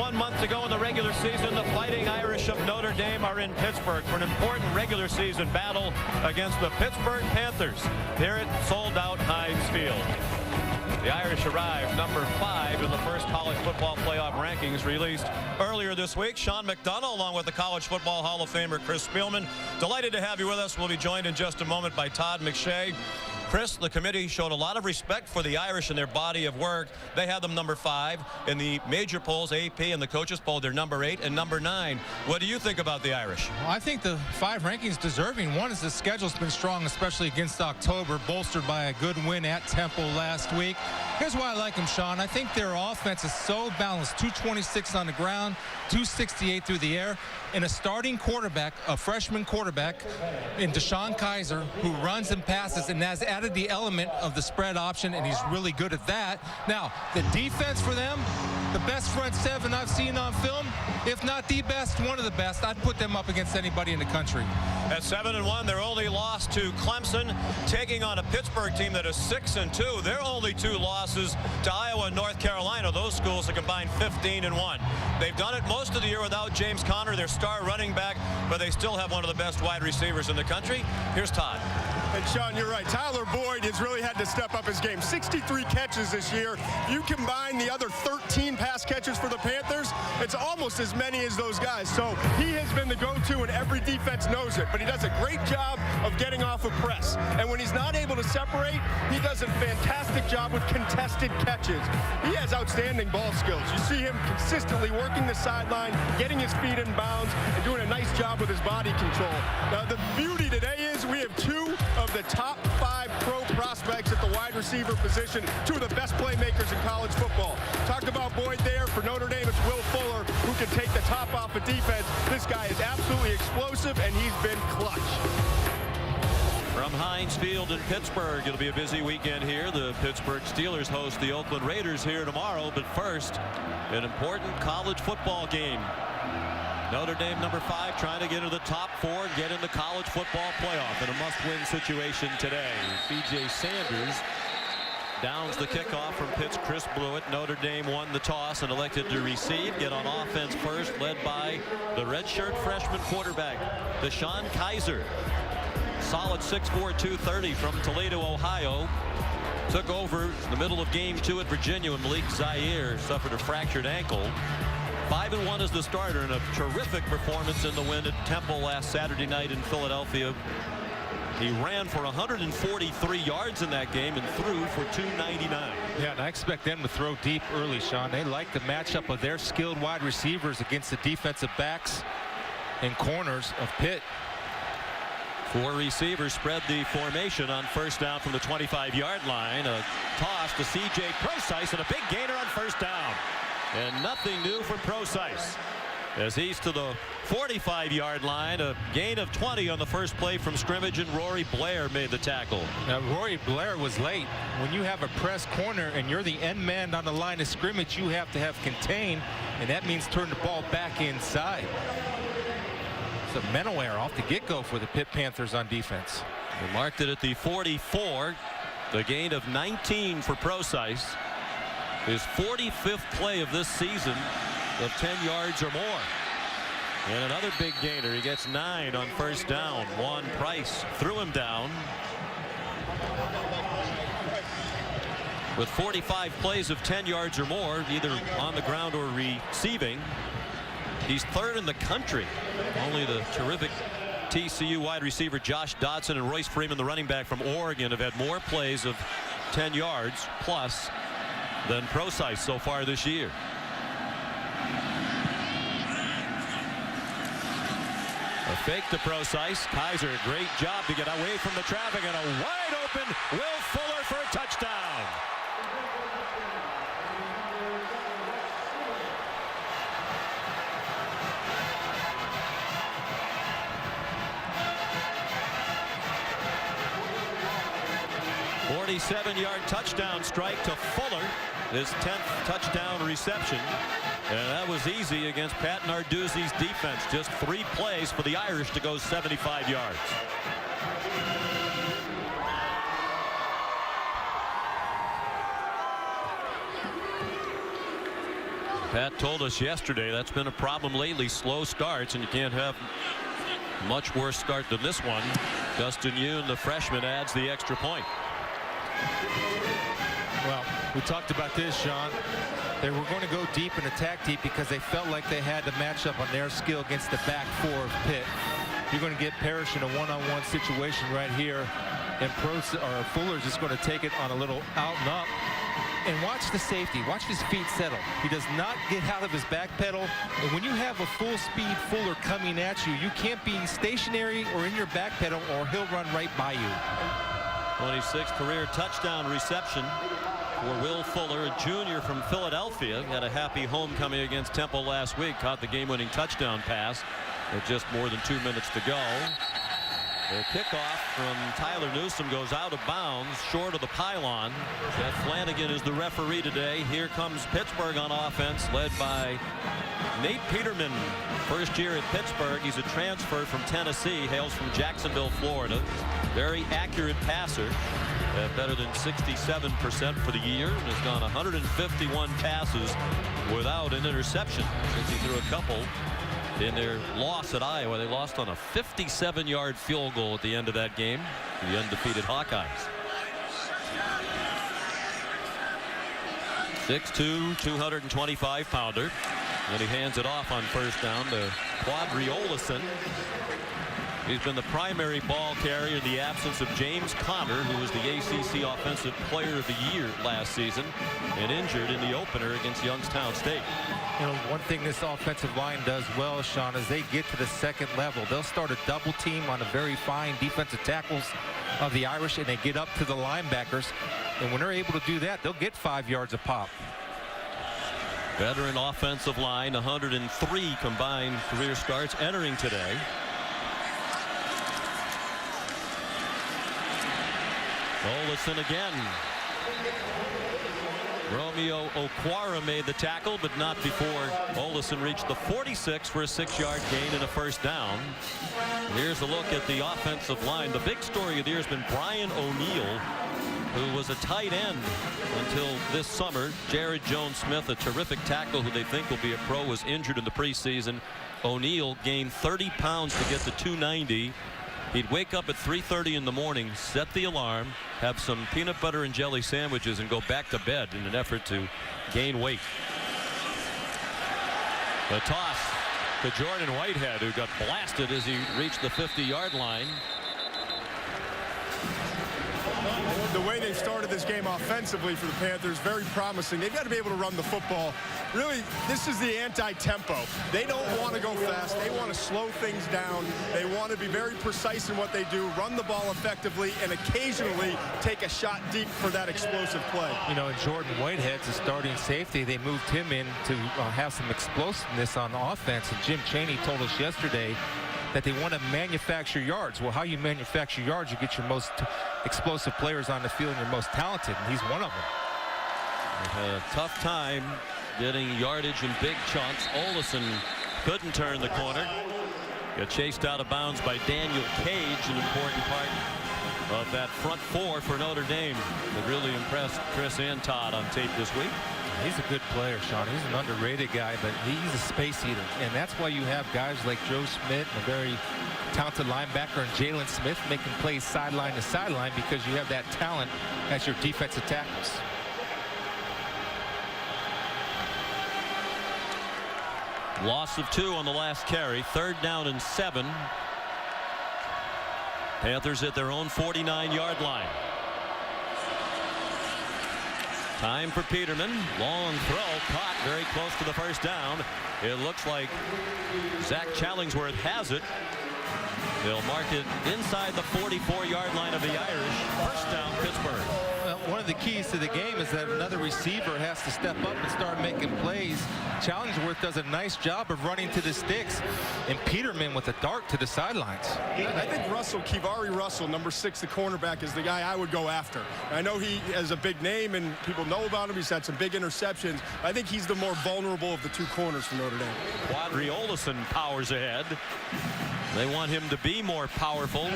1 month to go in the regular season. The Fighting Irish of Notre Dame are in Pittsburgh for an important regular season battle against the Pittsburgh Panthers here at sold-out Heinz Field. The Irish arrived number 5 in the first college football playoff rankings released earlier this week. Sean McDonough, along with the College Football Hall of Famer Chris Spielman. Delighted to have you with us. We'll be joined in just a moment by Todd McShay. Chris, the committee showed a lot of respect for the Irish in their body of work. They had them number 5 in the major polls, AP and the coaches poll. They're number 8 and number 9. What do you think about the Irish? Well, I think the 5 rankings deserving. One is the schedule's been strong, especially against October, bolstered by a good win at Temple last week. Here's why I like them, Sean. I think their offense is so balanced. 226 on the ground, 268 through the air, and a starting quarterback, a freshman quarterback in DeShone Kizer, who runs and passes and has added the element of the spread option, and he's really good at that. Now, the defense for them, the best front 7 I've seen on film, if not the best, one of the best. I'd put them up against anybody in the country. At 7-1, their only loss to Clemson, taking on a Pittsburgh team that is 6-2. Their only 2 losses to Iowa and North Carolina. Those schools are combined 15-1. They've done it most of the year without James Conner, their star running back, but they still have one of the best wide receivers in the country. Here's Todd. And Sean, you're right. Tyler Boyd has really had to step up his game. 63 catches this year. You combine the other 13 pass catches for the Panthers, it's almost as many as those guys. So he has been the go-to, and every defense knows it. But he does a great job of getting off a press. And when he's not able to separate, he does a fantastic job with contested catches. He has outstanding ball skills. You see him consistently working the sideline, getting his feet in bounds, and doing a nice job with his body control. Now, the beauty today is we have 2 of the top 5 pro prospects at the wide receiver position, 2 of the best playmakers in college football. Talked about Boyd there. For Notre Dame, it's Will Fuller, who can take the top off of defense. This guy is absolutely explosive, and he's been clutch. From Heinz Field in Pittsburgh, it'll be a busy weekend here. The Pittsburgh Steelers host the Oakland Raiders here tomorrow. But first, an important college football game. Notre Dame number 5 trying to get into the top 4 and get in the college football playoff in a must-win situation today. C.J. Sanders downs the kickoff from Pitt's Chris Blewett. Notre Dame won the toss and elected to receive. Get on offense first, led by the redshirt freshman quarterback, DeShone Kizer. Solid 6'4", 230 from Toledo, Ohio. Took over in the middle of game 2 at Virginia when Malik Zaire suffered a fractured ankle. 5-1 as the starter, and a terrific performance in the win at Temple last Saturday night in Philadelphia. He ran for 143 yards in that game and threw for 299. Yeah, and I expect them to throw deep early, Sean. They like the matchup of their skilled wide receivers against the defensive backs and corners of Pitt. 4 receivers spread the formation on first down from the 25-yard line. A toss to C.J. Procise and a big gainer on first down. And nothing new from Procise as he's to the 45-yard line. A gain of 20 on the first play from scrimmage, and Rory Blair made the tackle. Now, Rory Blair was late. When you have a press corner and you're the end man on the line of scrimmage, you have to have contained, and that means turn the ball back inside. It's a mental error off the get-go for the Pitt Panthers on defense. They marked it at the 44. The gain of 19 for Procise. His 45th play of this season of 10 yards or more. And another big gainer. He gets 9 on first down. Juan Price threw him down. With 45 plays of 10 yards or more, either on the ground or receiving, he's 3rd in the country. Only the terrific TCU wide receiver Josh Dodson and Royce Freeman, the running back from Oregon, have had more plays of 10 yards plus than Procise so far this year. A fake to Procise. Kizer, a great job to get away from the traffic, and a wide open Will Fuller for a touchdown. A 47-yard touchdown strike to Fuller, his 10th touchdown reception. And that was easy against Pat Narduzzi's defense. Just 3 plays for the Irish to go 75 yards. Pat told us yesterday that's been a problem lately, slow starts, and you can't have much worse start than this one. Justin Yoon, the freshman, adds the extra point. Well, we talked about this, Sean. They were going to go deep and attack deep because they felt like they had to match up on their skill against the back four of Pitt. You're going to get Parrish in a one-on-one situation right here, and Fuller's just going to take it on a little out and up. And watch the safety. Watch his feet settle. He does not get out of his back pedal. And when you have a full-speed Fuller coming at you, you can't be stationary or in your back pedal, or he'll run right by you. 26th career touchdown reception for Will Fuller, a junior from Philadelphia. Had a happy homecoming against Temple last week. Caught the game-winning touchdown pass with just more than 2 minutes to go. The kickoff from Tyler Newsome goes out of bounds, short of the pylon. Jeff Flanagan is the referee today. Here comes Pittsburgh on offense, led by Nate Peterman. First year at Pittsburgh. He's a transfer from Tennessee, hails from Jacksonville, Florida. Very accurate passer, better than 67% for the year, and has gone 151 passes without an interception since he threw a couple in their loss at Iowa. They lost on a 57-yard field goal at the end of that game. The undefeated Hawkeyes. 6'2", 225-pounder. And he hands it off on first down to Quadri Olison. He's been the primary ball carrier in the absence of James Conner, who was the ACC Offensive Player of the Year last season and injured in the opener against Youngstown State. You know, one thing this offensive line does well, Sean, is they get to the second level. They'll start a double team on the very fine defensive tackles of the Irish, and they get up to the linebackers. And when they're able to do that, they'll get 5 yards a pop. Veteran offensive line, 103 combined career starts entering today. Olison again. Romeo Okwara made the tackle, but not before Olison reached the 46 for a 6-yard gain and a first down. Here's a look at the offensive line. The big story of the year has been Brian O'Neill, who was a tight end until this summer. Jared Jones-Smith, a terrific tackle who they think will be a pro, was injured in the preseason. O'Neill gained 30 pounds to get to 290. He'd wake up at 3:30 in the morning, set the alarm, have some peanut butter and jelly sandwiches, and go back to bed in an effort to gain weight. The toss to Jordan Whitehead, who got blasted as he reached the 50-yard line. The way they've started this game offensively for the Panthers, very promising. They've got to be able to run the football. Really, this is the anti-tempo. They don't want to go fast. They want to slow things down. They want to be very precise in what they do, run the ball effectively, and occasionally take a shot deep for that explosive play. You know, Jordan Whitehead's a starting safety. They moved him in to have some explosiveness on offense. And Jim Chaney told us yesterday that they want to manufacture yards. Well, how you manufacture yards, you get your most explosive players on the field and your most talented, and he's one of them. They've had a tough time getting yardage in big chunks. Olison couldn't turn the corner. Got chased out of bounds by Daniel Cage, an important part of that front four for Notre Dame. That really impressed Chris and Todd on tape this week. He's a good player, Sean. He's an underrated guy, but he's a space eater. And that's why you have guys like Joe Schmidt and a very talented linebacker and Jalen Smith making plays sideline to sideline, because you have that talent as your defensive tackles. Loss of 2 on the last carry. 3rd down and 7. Panthers at their own 49-yard line. Time for Peterman. Long throw, caught very close to the first down. It looks like Zach Challingsworth has it. They'll mark it inside the 44-yard line of the Irish. First down, Pittsburgh. Well, one of the keys to the game is that another receiver has to step up and start making plays. Challingsworth does a nice job of running to the sticks, and Peterman with a dart to the sidelines. I think Kivari Russell, number 6, the cornerback, is the guy I would go after. I know he has a big name and people know about him. He's had some big interceptions. I think he's the more vulnerable of the 2 corners for Notre Dame. Quadri Olison powers ahead. They want him to be more powerful,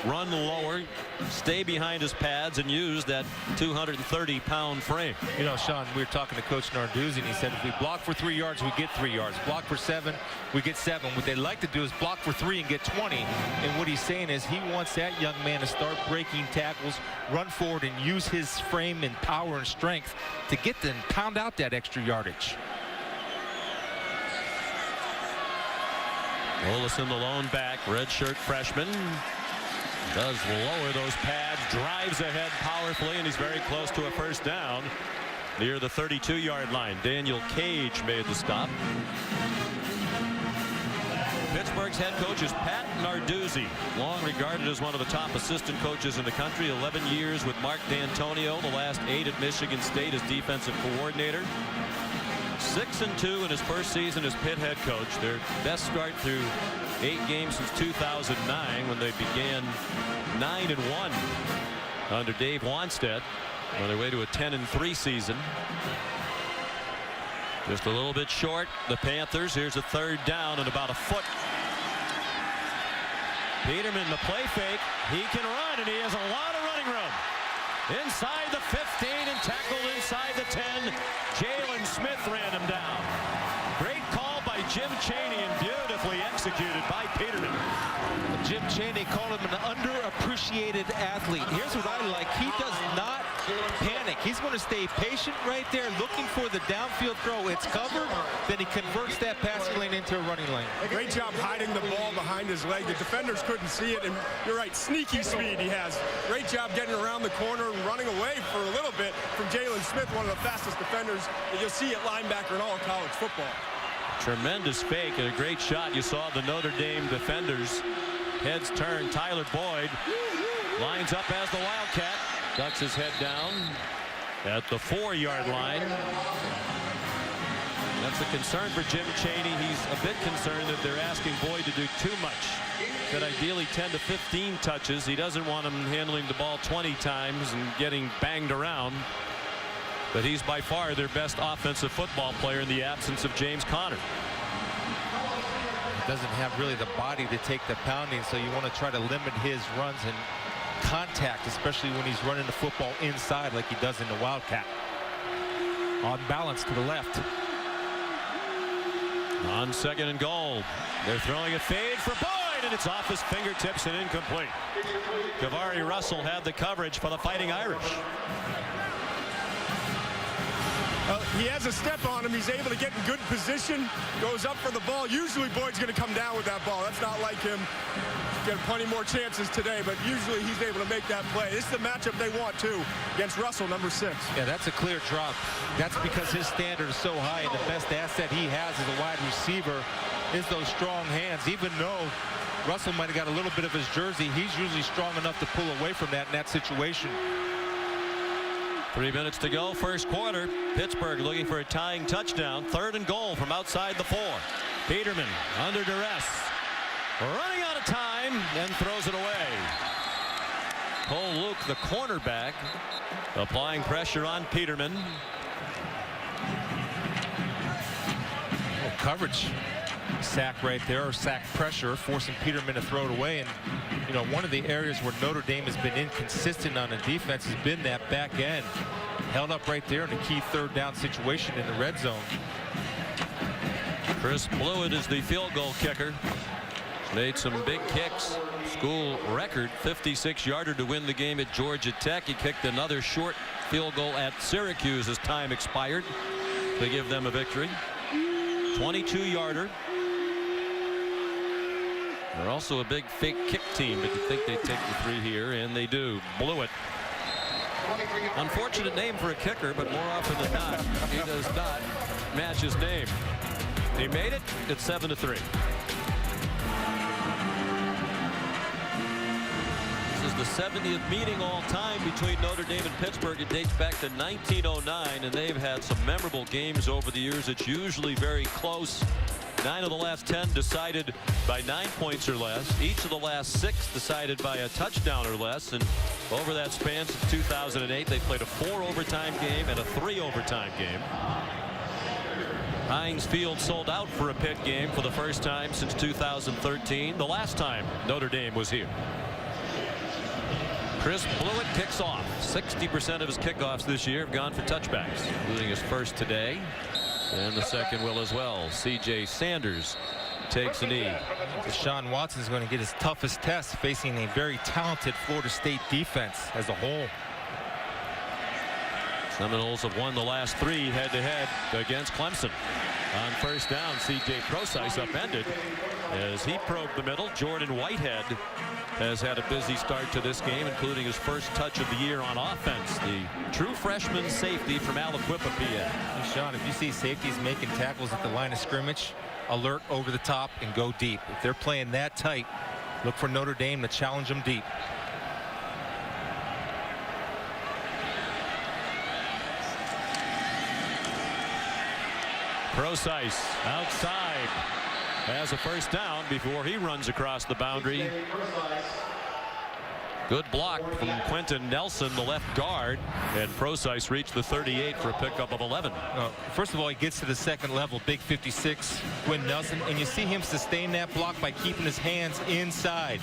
run lower, stay behind his pads, and use that 230-pound frame. You know, Sean, we were talking to Coach Narduzzi, and he said if we block for 3 yards, we get 3 yards. Block for 7, we get 7. What they like to do is block for 3 and get 20. And what he's saying is he wants that young man to start breaking tackles, run forward, and use his frame and power and strength to get them pound out that extra yardage. Olison, the lone back, redshirt freshman, does lower those pads, drives ahead powerfully, and he's very close to a first down near the 32-yard line. Daniel Cage made the stop. Pittsburgh's head coach is Pat Narduzzi, long regarded as one of the top assistant coaches in the country. 11 years with Mark D'Antonio, the last 8 at Michigan State as defensive coordinator. 6-2 in his first season as Pitt head coach. Their best start through 8 games since 2009, when they began 9-1 under Dave Wanstead, on their way to a 10-3 season. Just a little bit short, the Panthers. Here's a third down and about a foot. Peterman, the play fake. He can run, and he has a lot of running room. Inside the 15 and tackled inside the 10. Jalen Smith ran him down. Great call by Jim Chaney and beautifully executed by Peterman. Jim Chaney called him an underappreciated athlete. Here's what I like. He does not panic. He's going to stay patient right there, looking for the downfield throw. It's covered. Then he converts that passing lane into a running lane. Great job hiding the ball behind his leg. The defenders couldn't see it, and you're right, sneaky speed he has. Great job getting around the corner and running away for a little bit from Jalen Smith, one of the fastest defenders that you'll see at linebacker in all of college football. Tremendous fake and a great shot. You saw the Notre Dame defenders heads turn. Tyler Boyd lines up as the Wildcat, ducks his head down at the 4-yard line. That's a concern for Jim Chaney. He's a bit concerned that they're asking Boyd to do too much. Said ideally 10 to 15 touches. He doesn't want him handling the ball 20 times and getting banged around. But he's by far their best offensive football player in the absence of James Conner. Doesn't have really the body to take the pounding, so you want to try to limit his runs and contact, especially when he's running the football inside like he does in the Wildcat. On balance to the left. On 2nd and goal, they're throwing a fade for Boyd, and it's off his fingertips and incomplete. Kavari Russell had the coverage for the Fighting Irish. He has a step on him. He's able to get in good position, goes up for the ball. Usually Boyd's going to come down with that ball. That's not like him. Get plenty more chances today, but usually he's able to make that play. This is the matchup they want too, against Russell, number 6. Yeah, that's a clear drop. That's because his standard is so high, and the best asset he has as a wide receiver is those strong hands. Even though Russell might have got a little bit of his jersey, he's usually strong enough to pull away from that in that situation. 3 minutes to go, first quarter. Pittsburgh looking for a tying touchdown. 3rd and goal from outside the 4. Peterman under duress, running out of time, and throws it away. Cole Luke, the cornerback, applying pressure on Peterman. Oh, coverage sack right there, or sack pressure, forcing Peterman to throw it away. And you know, one of the areas where Notre Dame has been inconsistent on the defense has been that back end. Held up right there in a key 3rd down situation in the red zone. Chris Blewett is the field goal kicker. Made some big kicks. School record 56-yarder to win the game at Georgia Tech. He kicked another short field goal at Syracuse as time expired to give them a victory. 22-yarder. They're also a big fake kick team, but you think they'd take the 3 here, and they do. Blewett. Unfortunate name for a kicker, but more often than not, he does not match his name. He made it at 7-3. This is the 70th meeting all time between Notre Dame and Pittsburgh. It dates back to 1909, and they've had some memorable games over the years. It's usually very close. 9 of the last 10 decided by 9 points or less. Each of the last 6 decided by a touchdown or less. And over that span since 2008, they played a 4 overtime game and a 3 overtime game. Heinz Field sold out for a Pitt game for the first time since 2013, the last time Notre Dame was here. Chris Blewett kicks off. 60% of his kickoffs this year have gone for touchbacks, including his first today, and the second will as well. C.J. Sanders takes a knee. DeShaun Watson's going to get his toughest test facing a very talented Florida State defense as a whole. Seminoles have won the last 3 head-to-head against Clemson. On first down, C.J. Procise upended as he probed the middle. Jordan Whitehead has had a busy start to this game, including his first touch of the year on offense. The true freshman safety from Aliquippa, PA. Hey, Sean, if you see safeties making tackles at the line of scrimmage, alert over the top and go deep. If they're playing that tight, look for Notre Dame to challenge them deep. Procise outside has a first down before he runs across the boundary. Good block from Quentin Nelson, the left guard, and Procise reached the 38 for a pickup of 11. First of all, he gets to the second level, big 56, Quentin Nelson, and you see him sustain that block by keeping his hands inside.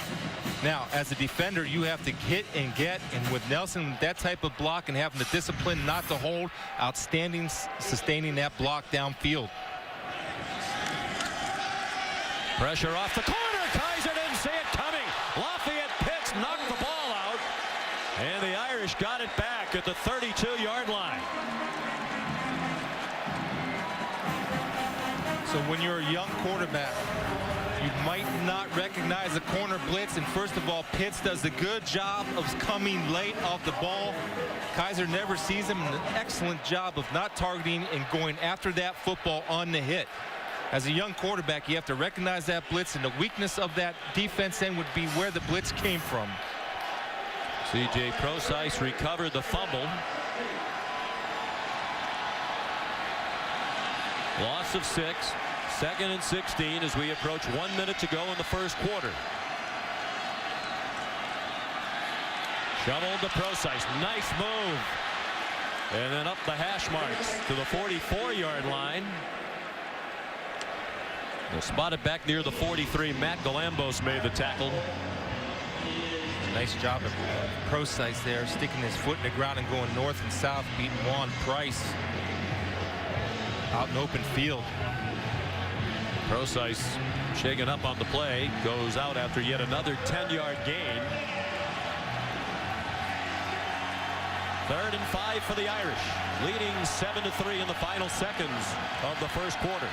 Now, as a defender, you have to hit and get, and with Nelson, that type of block and having the discipline not to hold, outstanding sustaining that block downfield. Pressure off the corner. Kizer didn't see it coming. Lafayette Pitts knocked the ball out, and the Irish got it back at the 32-yard line. So when you're a young quarterback, you might not recognize the corner blitz, and first of all, Pitts does a good job of coming late off the ball. Kizer never sees him, and an excellent job of not targeting and going after that football on the hit. As a young quarterback, you have to recognize that blitz, and the weakness of that defense end would be where the blitz came from. C.J. Procise recovered the fumble. Loss of 6. 2nd and 16 as we approach 1 minute to go in the first quarter. Shoveled to Procise. Nice move. And then up the hash marks to the 44-yard line. They'll spot it back near the 43. Matt Galambos made the tackle. Nice job of Procise there, sticking his foot in the ground and going north and south, beating Juan Price out in open field. Procise shaken up on the play, goes out after yet another 10-yard gain. 3rd and 5 for the Irish, leading 7-3 in the final seconds of the first quarter.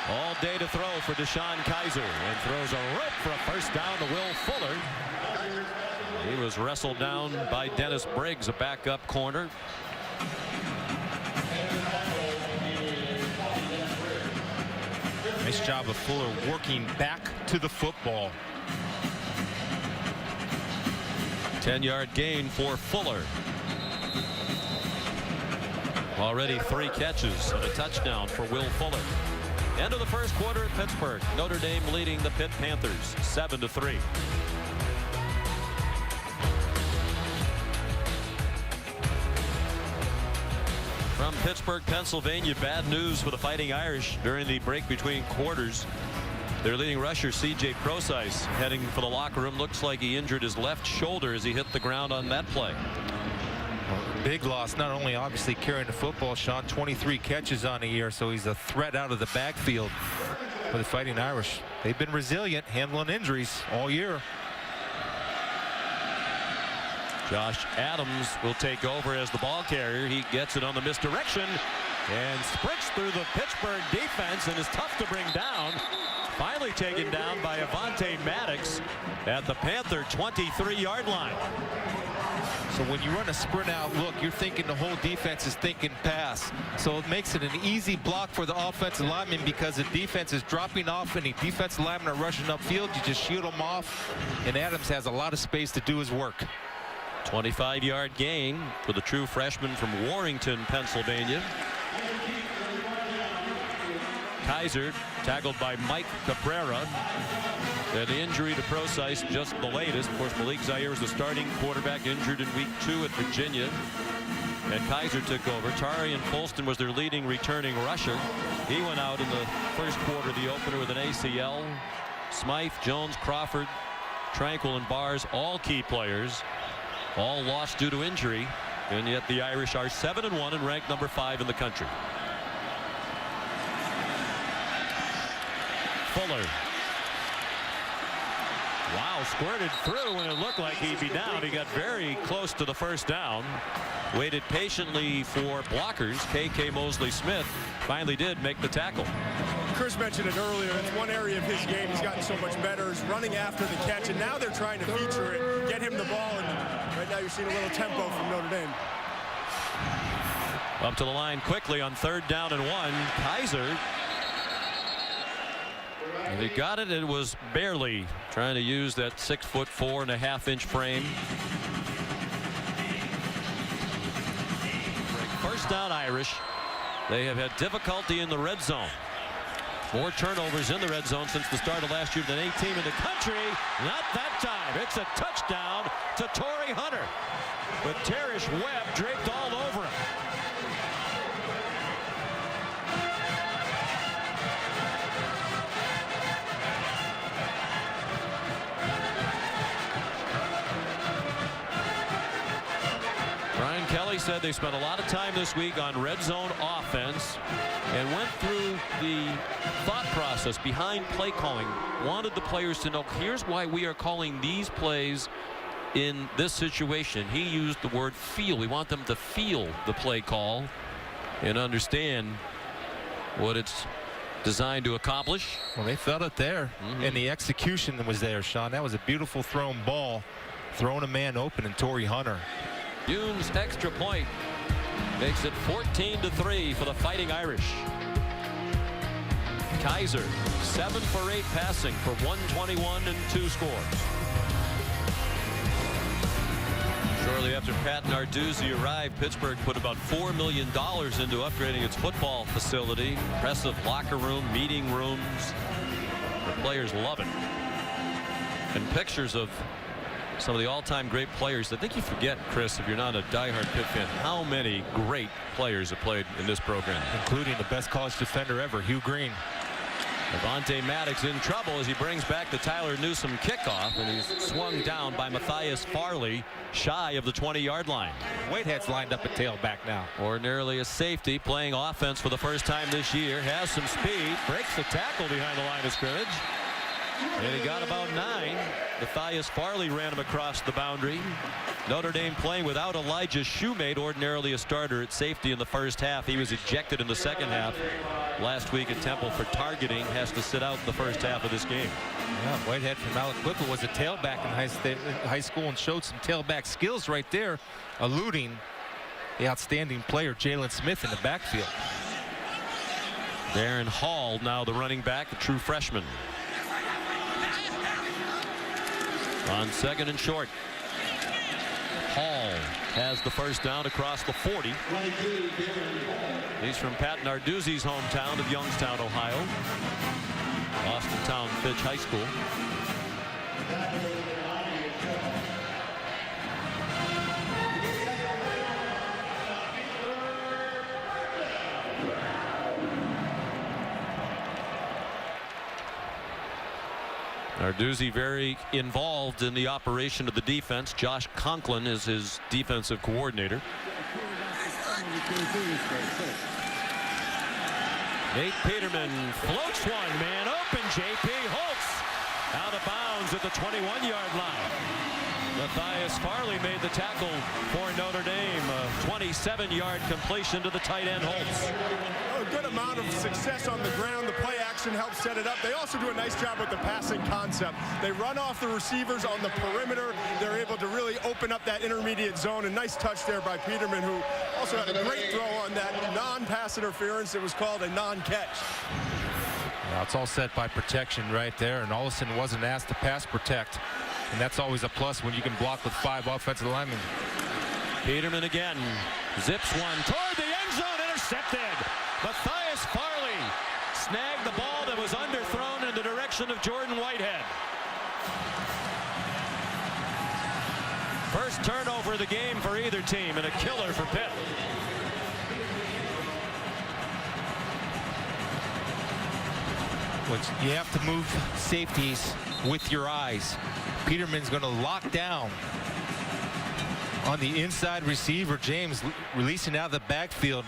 All day to throw for DeShone Kizer, and throws a rope for a first down to Will Fuller. He was wrestled down by Dennis Briggs, a backup corner. Nice job of Fuller working back to the football. 10-yard gain for Fuller. Already 3 catches and a touchdown for Will Fuller. End of the first quarter at Pittsburgh. Notre Dame leading the Pitt Panthers 7-3. From Pittsburgh, Pennsylvania, bad news for the Fighting Irish during the break between quarters. Their leading rusher, C.J. Procise, heading for the locker room. Looks like he injured his left shoulder as he hit the ground on that play. Big loss, not only obviously carrying the football, Sean, 23 catches on the year, so he's a threat out of the backfield for the Fighting Irish. They've been resilient, handling injuries all year. Josh Adams will take over as the ball carrier. He gets it on the misdirection and sprints through the Pittsburgh defense and is tough to bring down. Finally taken down by Avonte Maddox at the Panther 23-yard line. So when you run a sprint out look, you're thinking the whole defense is thinking pass. So it makes it an easy block for the offensive lineman because the defense is dropping off and the defensive linemen are rushing upfield. You just shoot them off, and Adams has a lot of space to do his work. 25-yard gain for the true freshman from Warrington, Pennsylvania. Kizer tackled by Mike Cabrera. And the injury to Procise just the latest. Of course, Malik Zaire was the starting quarterback, injured in week 2 at Virginia. And Kizer took over. Tarian Folston was their leading returning rusher. He went out in the first quarter of the opener with an ACL. Smythe, Jones, Crawford, Tranquil, and Bars, all key players, all lost due to injury. And yet the Irish are 7-1 and ranked number 5 in the country. Fuller. Wow, squirted through when it looked like he'd be down. He got very close to the first down. Waited patiently for blockers. K.K. Mosley-Smith finally did make the tackle. Chris mentioned it earlier. It's one area of his game he's gotten so much better is running after the catch, and now they're trying to feature it, get him the ball, and right now you're seeing a little tempo from Notre Dame. Up to the line quickly on 3rd down and 1. Kizer. And he got it. It was barely trying to use that 6'4.5" frame. First down Irish. They have had difficulty in the red zone. More turnovers in the red zone since the start of last year than any team in the country. Not that time. It's a touchdown to Torrey Hunter. But Terrish Webb draped all over him. Brian Kelly said they spent a lot of time this week on red zone offense and went through the thought process behind play calling. Wanted the players to know, here's why we are calling these plays in this situation. He used the word feel. We want them to feel the play call and understand what it's designed to accomplish. Well, they felt it there, and the execution was there, Sean. That was a beautiful thrown ball, throwing a man open in Torrey Hunter. Yoon's extra point makes it 14-3 for the Fighting Irish. Kizer 7 for 8 passing for 121 and 2 scores. Shortly after Pat Narduzzi arrived, Pittsburgh put about $4 million into upgrading its football facility. Impressive locker room, meeting rooms. The players love it. And pictures of some of the all-time great players. I think you forget, Chris, if you're not a diehard Pitt fan, how many great players have played in this program, including the best college defender ever, Hugh Green. Avonte Maddox in trouble as he brings back the Tyler Newsome kickoff, and he's swung down by Matthias Farley shy of the 20-yard line. Whitehead's lined up at tailback now. Ordinarily a safety, playing offense for the first time this year. Has some speed, breaks the tackle behind the line of scrimmage. And he got about 9. Matthias Farley ran him across the boundary. Notre Dame playing without Elijah Shoemate, ordinarily a starter at safety in the first half. He was ejected in the second half last week at Temple for targeting. Has to sit out in the first half of this game. Yeah, Whitehead from Aliquippa was a tailback in high school and showed some tailback skills right there, eluding the outstanding player Jalen Smith in the backfield. Darren Hall now the running back, the true freshman. On 2nd and short. Hall has the first down across the 40. He's from Pat Narduzzi's hometown of Youngstown, Ohio. Austintown Fitch High School. Narduzzi very involved in the operation of the defense. Josh Conklin is his defensive coordinator. Nate Peterman floats one, man open. J.P. Holtz out of bounds at the 21-yard line. Matthias Farley made the tackle for Notre Dame. A 27-yard completion to the tight end Holtz. A good amount of success on the ground. The play action helps set it up. They also do a nice job with the passing concept. They run off the receivers on the perimeter. They're able to really open up that intermediate zone. A nice touch there by Peterman, who also had a great throw on that non-pass interference. It was called a non-catch. Now it's all set by protection right there, and Olsen wasn't asked to pass protect. And that's always a plus when you can block with 5 offensive linemen. Peterman again zips one toward the end zone, intercepted. Matthias Farley snagged Robinson of Jordan Whitehead. First turnover of the game for either team, and a killer for Pitt. You have to move safeties with your eyes. Peterman's going to lock down on the inside receiver, James, releasing out of the backfield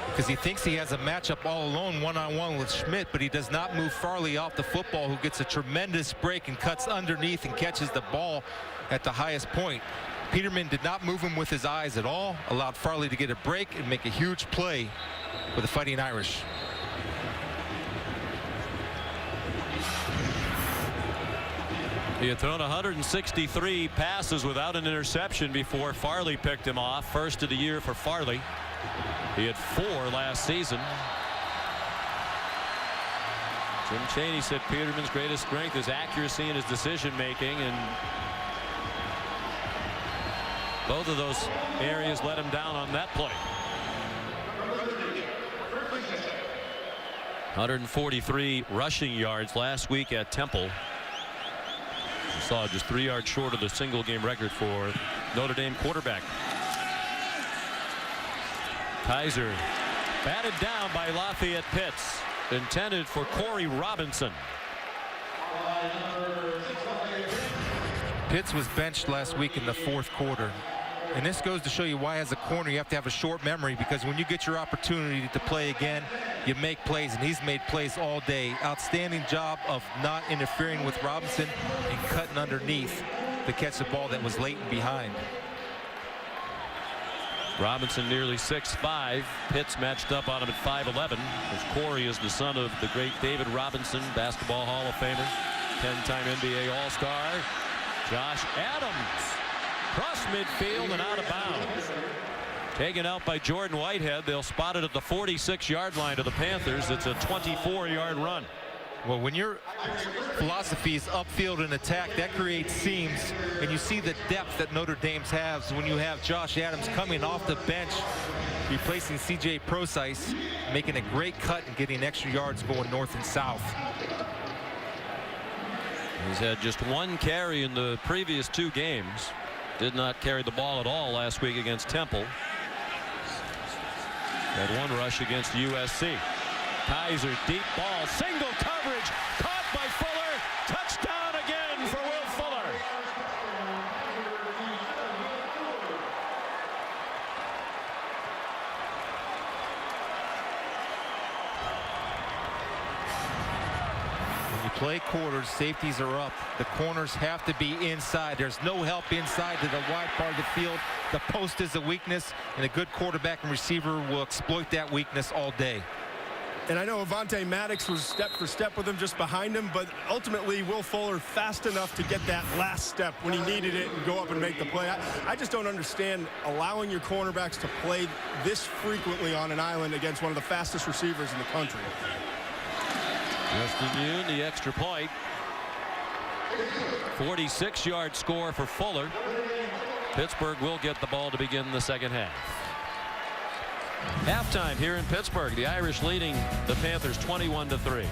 because he thinks he has a matchup all alone one-on-one with Schmidt, but he does not move Farley off the football, who gets a tremendous break and cuts underneath and catches the ball at the highest point. Peterman did not move him with his eyes at all, allowed Farley to get a break and make a huge play for the Fighting Irish. He had thrown 163 passes without an interception before Farley picked him off. First of the year for Farley. He had 4 last season. Jim Chaney said Peterman's greatest strength is accuracy in his decision making, and both of those areas let him down on that play. 143 rushing yards last week at Temple. You saw just 3 yards short of the single game record for Notre Dame quarterback. Kizer batted down by Lafayette Pitts, intended for Corey Robinson. Pitts was benched last week in the 4th quarter. And this goes to show you why, as a corner, you have to have a short memory, because when you get your opportunity to play again, you make plays, and he's made plays all day. Outstanding job of not interfering with Robinson and cutting underneath to catch the ball that was latent behind. Robinson nearly 6'5". Pitts matched up on him at 5'11". As Corey is the son of the great David Robinson, Basketball Hall of Famer, 10-time NBA All-Star. Josh Adams cross midfield and out of bounds. Taken out by Jordan Whitehead. They'll spot it at the 46-yard line of the Panthers. It's a 24-yard run. Well, when your philosophy is upfield and attack, that creates seams, and you see the depth that Notre Dame has when you have Josh Adams coming off the bench, replacing C.J. Procise, making a great cut and getting extra yards going north and south. He's had just 1 carry in the previous 2 games. Did not carry the ball at all last week against Temple. Had 1 rush against USC. Kizer, deep ball, single coverage, caught by Fuller. Touchdown again for Will Fuller. When you play quarters, safeties are up. The corners have to be inside. There's no help inside to the wide part of the field. The post is a weakness, and a good quarterback and receiver will exploit that weakness all day. And I know Avonte Maddox was step for step with him, just behind him, but ultimately Will Fuller fast enough to get that last step when he needed it and go up and make the play. I just don't understand allowing your cornerbacks to play this frequently on an island against one of the fastest receivers in the country. Justin Yoon, the extra point. 46-yard score for Fuller. Pittsburgh will get the ball to begin the second half. Halftime here in Pittsburgh. The Irish leading the Panthers 21-3.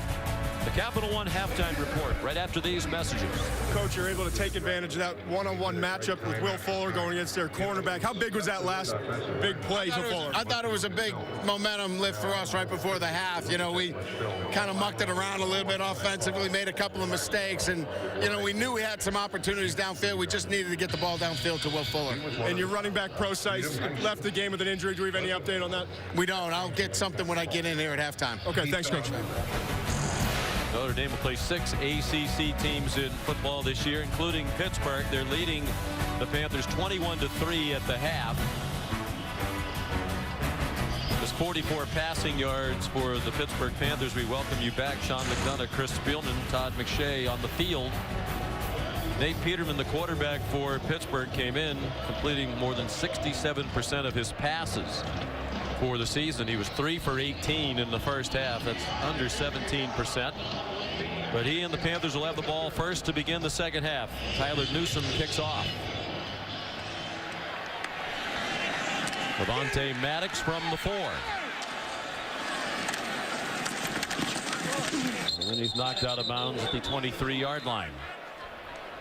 The Capital One halftime report right after these messages. Coach, you're able to take advantage of that one-on-one matchup with Will Fuller going against their cornerback. How big was that last big play for Fuller? I thought it was a big momentum lift for us right before the half. You know, we kind of mucked it around a little bit offensively, made a couple of mistakes, and, you know, we knew we had some opportunities downfield. We just needed to get the ball downfield to Will Fuller. And your running back, Procise, left the game with an injury. Do we have any update on that? We don't. I'll get something when I get in here at halftime. Okay, thanks, Coach. Notre Dame will play 6 ACC teams in football this year, including Pittsburgh. They're leading the Panthers 21-3 at the half. There's 44 passing yards for the Pittsburgh Panthers. We welcome you back. Sean McDonough, Chris Spielman, Todd McShay on the field. Nate Peterman, the quarterback for Pittsburgh, came in completing more than 67% of his passes for the season. He was 3 for 18 in the first half. That's under 17%. But he and the Panthers will have the ball first to begin the second half. Tyler Newsome kicks off. Avonte Maddox from the 4. And he's knocked out of bounds at the 23-yard line.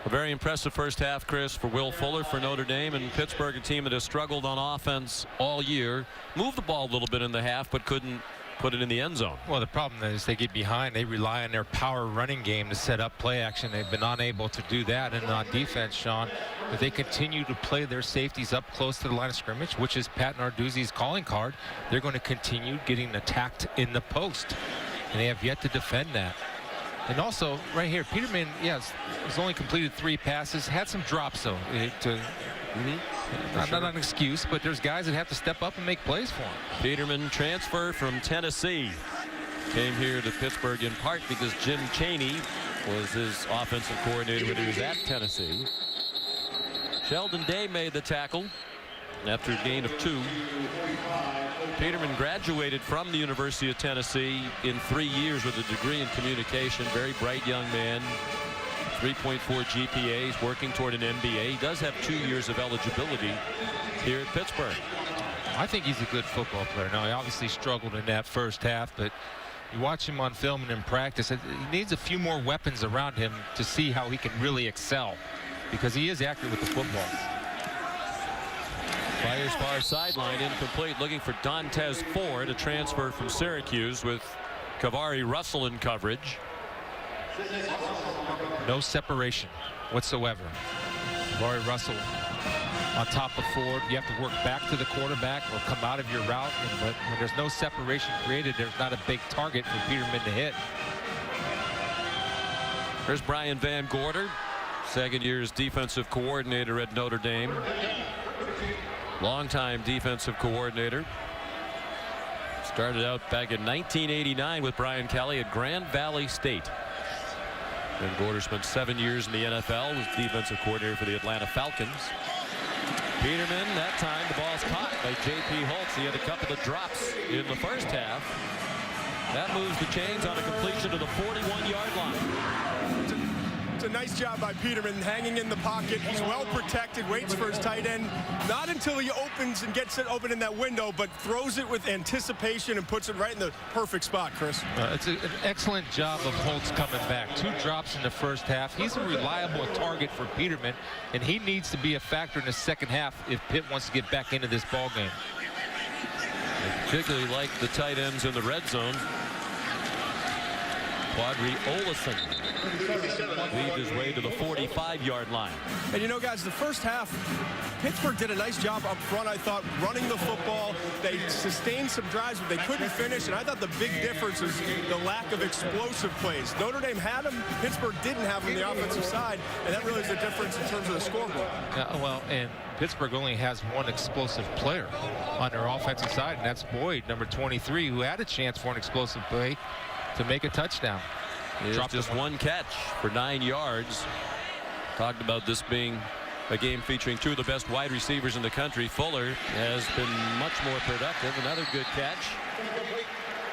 A very impressive first half, Chris, for Will Fuller for Notre Dame, and Pittsburgh, a team that has struggled on offense all year. Moved the ball a little bit in the half, but couldn't put it in the end zone. Well, the problem is they get behind. They rely on their power running game to set up play action. They've been unable to do that. And on defense, Sean, if they continue to play their safeties up close to the line of scrimmage, which is Pat Narduzzi's calling card, they're going to continue getting attacked in the post. And they have yet to defend that. And also, right here, Peterman, yes, has only completed 3 passes, had some drops, though. Not an excuse, but there's guys that have to step up and make plays for him. Peterman, transfer from Tennessee, came here to Pittsburgh in part because Jim Chaney was his offensive coordinator when he was at Tennessee. Sheldon Day made the tackle after a gain of 2. Peterman graduated from the University of Tennessee in 3 years with a degree in communication. Very bright young man. 3.4 GPA. He's working toward an MBA. He does have 2 years of eligibility here at Pittsburgh. I think he's a good football player. Now, he obviously struggled in that first half, but you watch him on film and in practice, he needs a few more weapons around him to see how he can really excel, because he is accurate with the football. Fires far sideline, incomplete, looking for Dontez Ford, a transfer from Syracuse, with Kavari Russell in coverage. No separation whatsoever. Kavari Russell on top of Ford. You have to work back to the quarterback or come out of your route. But when there's no separation created, there's not a big target for Peterman to hit. Here's Brian Van Gorder, second year's defensive coordinator at Notre Dame. Longtime defensive coordinator. Started out back in 1989 with Brian Kelly at Grand Valley State. Van Gorder spent 7 years in the NFL, was defensive coordinator for the Atlanta Falcons. Peterman, that time the ball's caught by J.P. Holtz. He had a couple of drops in the first half. That moves the chains on a completion to the 41-yard line. It's a nice job by Peterman, hanging in the pocket. He's well protected, waits for his tight end. Not until he opens and gets it open in that window, but throws it with anticipation and puts it right in the perfect spot, Chris. It's an excellent job of Holtz coming back. 2 drops in the first half. He's a reliable target for Peterman, and he needs to be a factor in the second half if Pitt wants to get back into this ball game. They particularly like the tight ends in the red zone. Quadri Olison leads his way to the 45-yard line. And you know, guys, the first half, Pittsburgh did a nice job up front, I thought, running the football. They sustained some drives, but they couldn't finish. And I thought the big difference is the lack of explosive plays. Notre Dame had them. Pittsburgh didn't have them on the offensive side. And that really is the difference in terms of the scoreboard. Well, and Pittsburgh only has 1 explosive player on their offensive side, and that's Boyd, number 23, who had a chance for an explosive play to make a touchdown. It's just 1 catch for 9 yards. Talked about this being a game featuring 2 of the best wide receivers in the country. Fuller has been much more productive. Another good catch.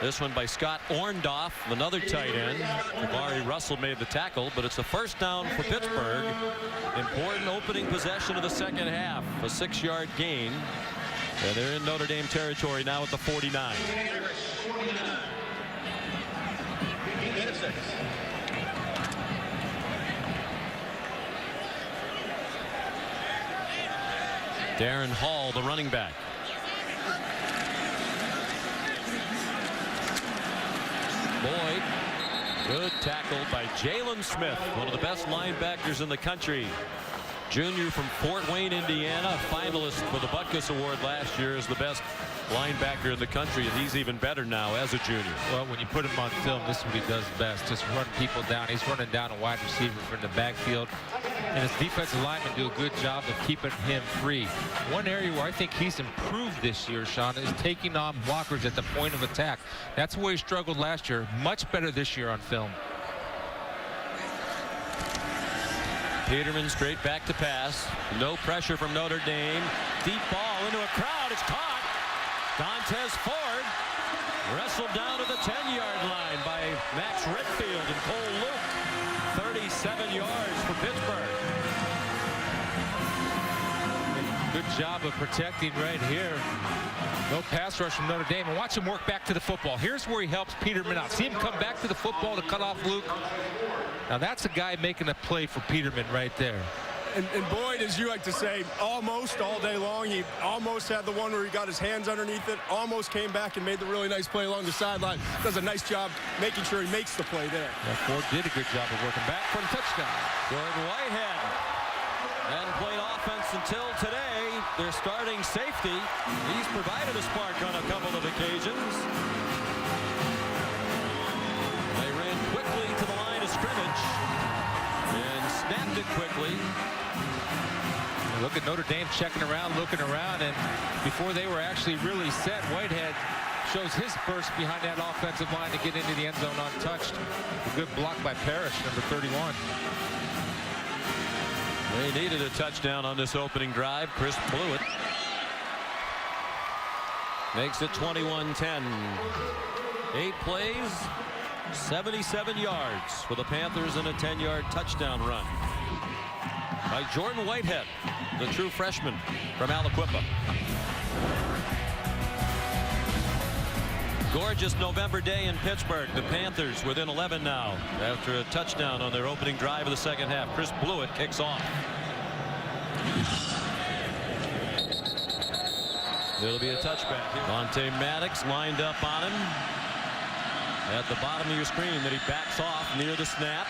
This one by Scott Orndorff, another tight end. Kavari Russell made the tackle, but it's a first down for Pittsburgh. Important opening possession of the second half. A 6-yard gain. And they're in Notre Dame territory now at the 49. Darren Hall, the running back. Boyd, good tackle by Jalen Smith, one of the best linebackers in the country. Junior from Fort Wayne, Indiana, finalist for the Butkus Award last year as the best linebacker in the country, and he's even better now as a junior. Well, when you put him on film, this is what he does best, just run people down. He's running down a wide receiver from the backfield, and his defensive linemen do a good job of keeping him free. One area where I think he's improved this year, Sean, is taking on blockers at the point of attack. That's where he struggled last year. Much better this year on film. Peterman straight back to pass. No pressure from Notre Dame. Deep ball into a crowd. It's caught. Dontez Ford wrestled down to the 10-yard line by Max Redfield and Cole Luke. 37 yards for Pittsburgh. Good job of protecting right here. No pass rush from Notre Dame, and watch him work back to the football. Here's where he helps Peterman out. See him come back to the football to cut off Luke. Now that's a guy making a play for Peterman right there. And Boyd, as you like to say, almost all day long. He almost had the one where he got his hands underneath it, almost came back and made the really nice play along the sideline. Does a nice job making sure he makes the play there. Yeah, Ford did a good job of working back for the touchdown. Jordan Whitehead. And played offense until today. Their starting safety. He's provided a spark on a couple of occasions. They ran quickly to the line of scrimmage and snapped it quickly. Look at Notre Dame checking around, looking around, and before they were actually really set, Whitehead shows his burst behind that offensive line to get into the end zone untouched. A good block by Parrish, number 31. They needed a touchdown on this opening drive. Chris Blewett makes it 21-10. 8 plays, 77 yards for the Panthers and a 10-yard touchdown run by Jordan Whitehead, the true freshman from Aliquippa. Gorgeous November day in Pittsburgh. The Panthers within 11 now after a touchdown on their opening drive of the second half. Chris Blewett kicks off. There'll be a touchback here. Vontae Maddox lined up on him at the bottom of your screen. Then he backs off near the snap.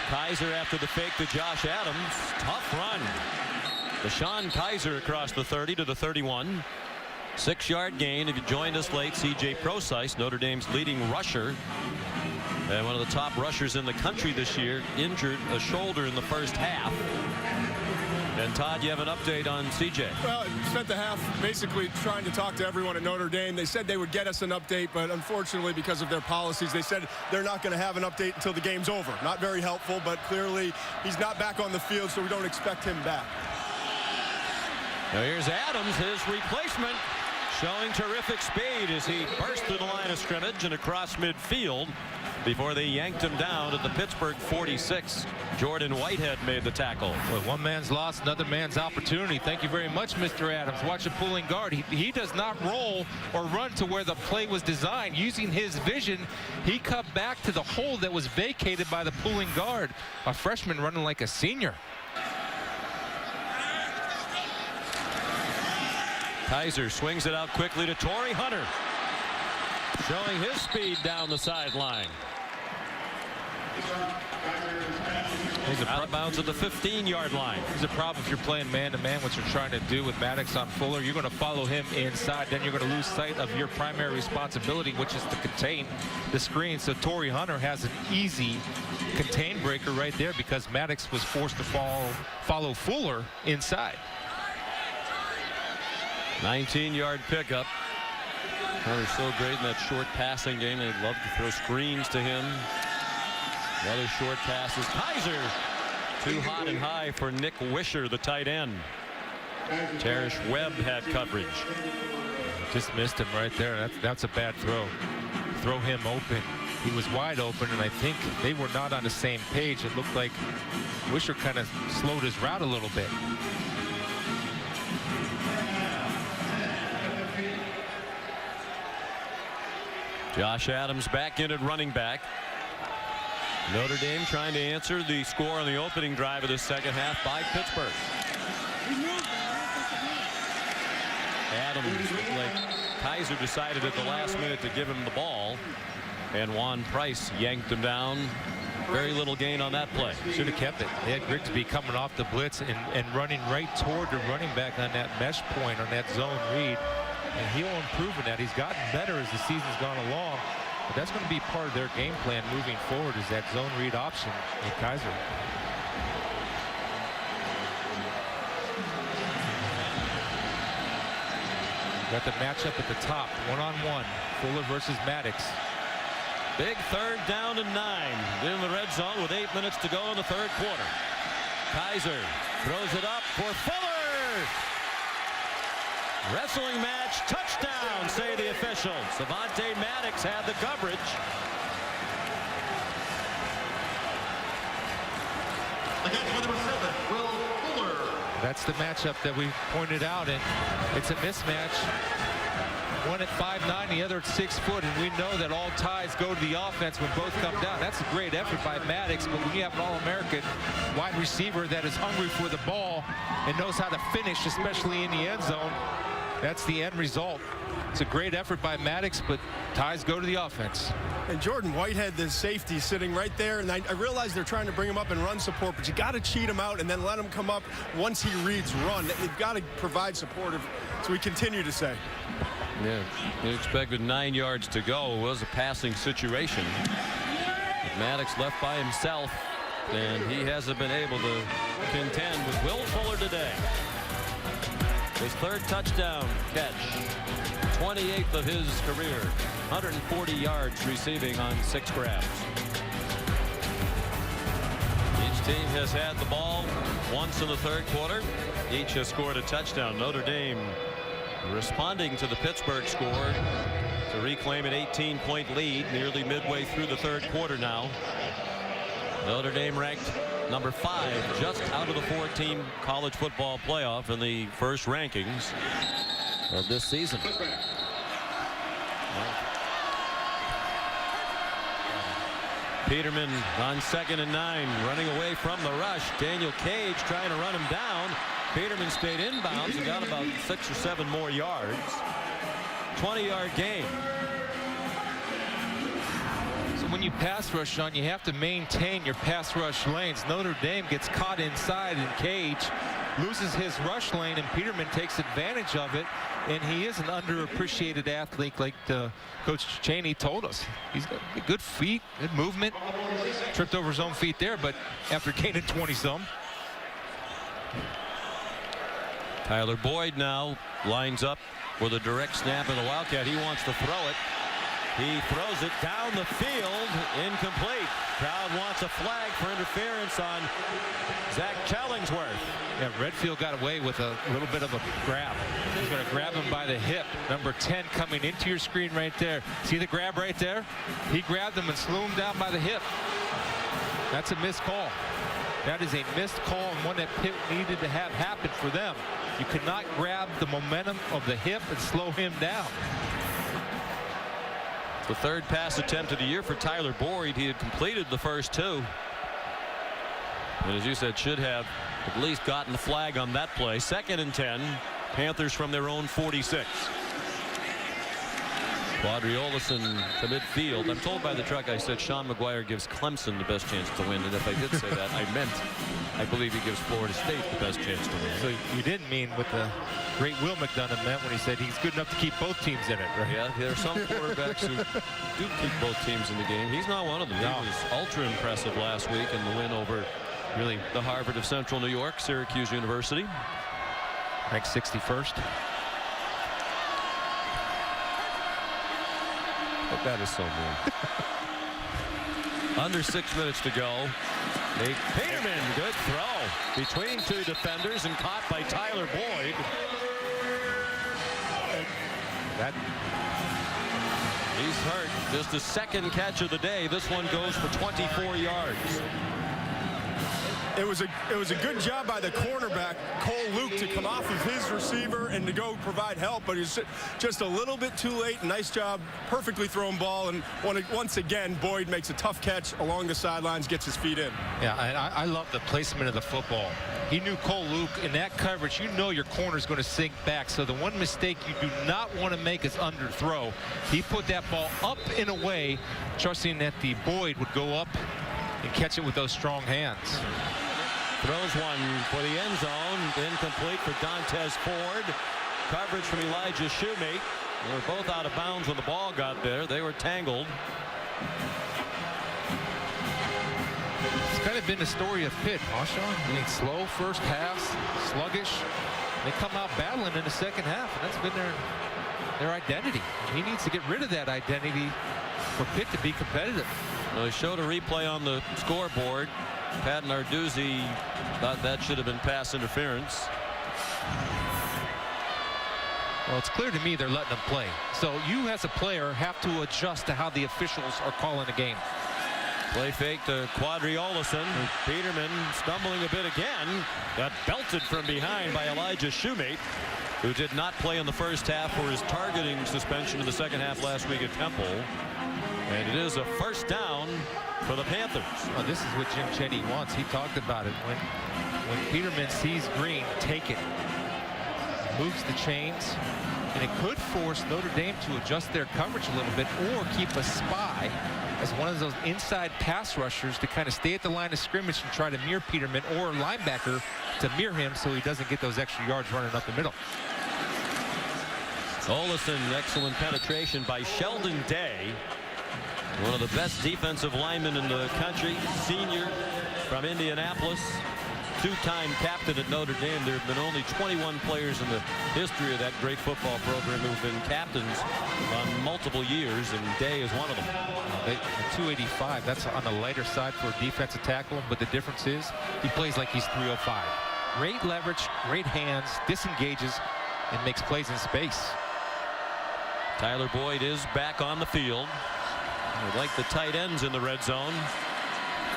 Kizer after the fake to Josh Adams. Tough run. DeShone Kizer across the 30 to the 31. 6-yard gain. If you joined us late, C.J. Procyse, Notre Dame's leading rusher and one of the top rushers in the country this year, injured a shoulder in the first half. And Todd, you have an update on C.J. Well, spent the half basically trying to talk to everyone at Notre Dame. They said they would get us an update, but unfortunately, because of their policies, they said they're not going to have an update until the game's over. Not very helpful, but clearly he's not back on the field, so we don't expect him back. Now here's Adams, his replacement, showing terrific speed as he burst through the line of scrimmage and across midfield before they yanked him down at the Pittsburgh 46. Jordan Whitehead made the tackle. Well, one man's loss, another man's opportunity. Thank you very much, Mr. Adams. Watch a pulling guard. He does not roll or run to where the play was designed. Using his vision, he cut back to the hole that was vacated by the pulling guard. A freshman running like a senior. Kizer swings it out quickly to Torrey Hunter, showing his speed down the sideline. He's out of bounds at the 15-yard line. Here's a problem if you're playing man-to-man, what you're trying to do with Maddox on Fuller. You're going to follow him inside. Then you're going to lose sight of your primary responsibility, which is to contain the screen. So Torrey Hunter has an easy contain breaker right there because Maddox was forced to follow Fuller inside. 19-yard pickup. Hunter's so great in that short passing game. They'd love to throw screens to him. Another short passes. Kizer too hot and high for Nick Wisher, the tight end. Terrence Webb had coverage. Just missed him right there. That's a bad throw. Throw him open. He was wide open, and I think they were not on the same page. It looked like Wisher kind of slowed his route a little bit. Josh Adams back in at running back. Notre Dame trying to answer the score on the opening drive of the second half by Pittsburgh. Adams, like Kizer, decided at the last minute to give him the ball, and Juan Price yanked him down. Very little gain on that play. Should have kept it. They had Grigsby coming off the blitz and running right toward the running back on that mesh point on that zone read. And he'll improve in that. He's gotten better as the season's gone along. But that's going to be part of their game plan moving forward, is that zone read option with Kizer. Got the matchup at the top, one-on-one. Fuller versus Maddox. Big third down and 9 in the red zone with 8 minutes to go in the third quarter. Kizer throws it up for Fuller. Wrestling match, touchdown, say the officials. Vontae Maddox had the coverage. Against number 7, Will Fuller. That's the matchup that we pointed out, and it's a mismatch. One at 5'9", the other at 6 foot, and we know that all ties go to the offense when both come down. That's a great effort by Maddox, but when you have an All-American wide receiver that is hungry for the ball and knows how to finish, especially in the end zone, that's the end result. It's a great effort by Maddox, but ties go to the offense. And Jordan Whitehead, the safety, sitting right there, and I realize they're trying to bring him up and run support, but you got to cheat him out and then let him come up once he reads run. You've got to provide support, so we continue to say. Yeah, he expected 9 yards to go. It was a passing situation. But Maddox left by himself, and he hasn't been able to contend with Will Fuller today. His third touchdown catch, 28th of his career, 140 yards receiving on 6 grabs. Each team has had the ball once in the third quarter. Each has scored a touchdown. Notre Dame responding to the Pittsburgh score to reclaim an 18-point lead nearly midway through the third quarter now. Notre Dame ranked number 5, just out of the 4-team college football playoff in the first rankings of this season. Peterman on 2nd and 9, running away from the rush. Daniel Cage trying to run him down. Peterman stayed inbounds and got about 6 or 7 more yards. 20-yard gain. So when you pass rush, Sean, you have to maintain your pass rush lanes. Notre Dame gets caught inside, and Cage loses his rush lane, and Peterman takes advantage of it. And he is an underappreciated athlete, like Coach Chaney told us. He's got good feet, good movement. Tripped over his own feet there, but after gaining 20-some. Tyler Boyd now lines up with a direct snap in the Wildcat. He wants to throw it. He throws it down the field, incomplete. Crowd wants a flag for interference on Zach Challingsworth. Yeah, Redfield got away with a little bit of a grab. He's going to grab him by the hip. Number 10 coming into your screen right there. See the grab right there? He grabbed him and slew him down by the hip. That's a missed call. That is a missed call, and one that Pitt needed to have happen for them. You cannot grab the momentum of the hip and slow him down. The third pass attempt of the year for Tyler Boyd. He had completed the first 2. And as you said, should have at least gotten the flag on that play. 2nd and 10. Panthers from their own 46. Quadriolison to midfield. I'm told by the truck, I said Sean McGuire gives Clemson the best chance to win. And if I did say that, I meant I believe he gives Florida State the best chance to win. So you didn't mean what the great Will McDonough meant when he said he's good enough to keep both teams in it, right? Yeah, there are some quarterbacks who do keep both teams in the game. He's not one of them. No. He was ultra impressive last week in the win over really the Harvard of Central New York, Syracuse University. Ranked 61st. But that is so mean. Under 6 minutes to go. Nate Peterman, good throw between 2 defenders and caught by Tyler Boyd. He's hurt. Just the 2nd catch of the day. This one goes for 24 yards. It was a good job by the cornerback, Cole Luke, to come off of his receiver and to go provide help, but he's just a little bit too late. Nice job, perfectly thrown ball, and once again, Boyd makes a tough catch along the sidelines, gets his feet in. Yeah, and I love the placement of the football. He knew Cole Luke in that coverage. You know your corner's going to sink back, so the one mistake you do not want to make is underthrow. He put that ball up and away, trusting that the Boyd would go up and catch it with those strong hands. Throws one for the end zone, incomplete for Dantes Ford. Coverage from Elijah Shoemate. They were both out of bounds when the ball got there. They were tangled. It's kind of been the story of Pitt, huh, Sean? I mean, slow first half, sluggish. They come out battling in the second half, and that's been their identity. He needs to get rid of that identity for Pitt to be competitive. Well, they showed a replay on the scoreboard. Pat Narduzzi thought that should have been pass interference. Well, it's clear to me they're letting them play. So you as a player have to adjust to how the officials are calling the game. Play fake to Quadri Olison. Peterman stumbling a bit again. Got belted from behind by Elijah Shoemate, who did not play in the first half for his targeting suspension in the second half last week at Temple. And it is a first down for the Panthers. Well, this is what Jim Cheney wants. He talked about it. When Peterman sees green, take it. Moves the chains. And it could force Notre Dame to adjust their coverage a little bit or keep a spy as one of those inside pass rushers to kind of stay at the line of scrimmage and try to mirror Peterman, or linebacker to mirror him so he doesn't get those extra yards running up the middle. Olison, excellent penetration by Sheldon Day, one of the best defensive linemen in the country, senior from Indianapolis, two-time captain at Notre Dame. There have been only 21 players in the history of that great football program who've been captains on multiple years, and Day is one of them. 285, that's on the lighter side for a defensive tackle, but the difference is he plays like he's 305. Great leverage, great hands, disengages, and makes plays in space. Tyler Boyd is back on the field. They like the tight ends in the red zone.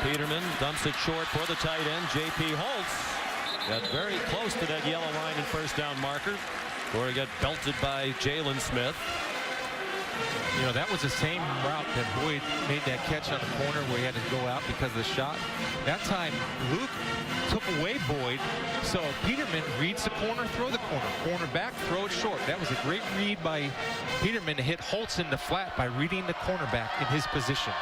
Peterman dumps it short for the tight end. J.P. Holtz got very close to that yellow line and first down marker, where he got belted by Jalen Smith. You know, that was the same route that Boyd made that catch on the corner where he had to go out because of the shot. That time, Luke took away Boyd, so Peterman reads the corner, throw the corner. Corner back, throw it short. That was a great read by Peterman to hit Holtz in the flat by reading the cornerback in his position.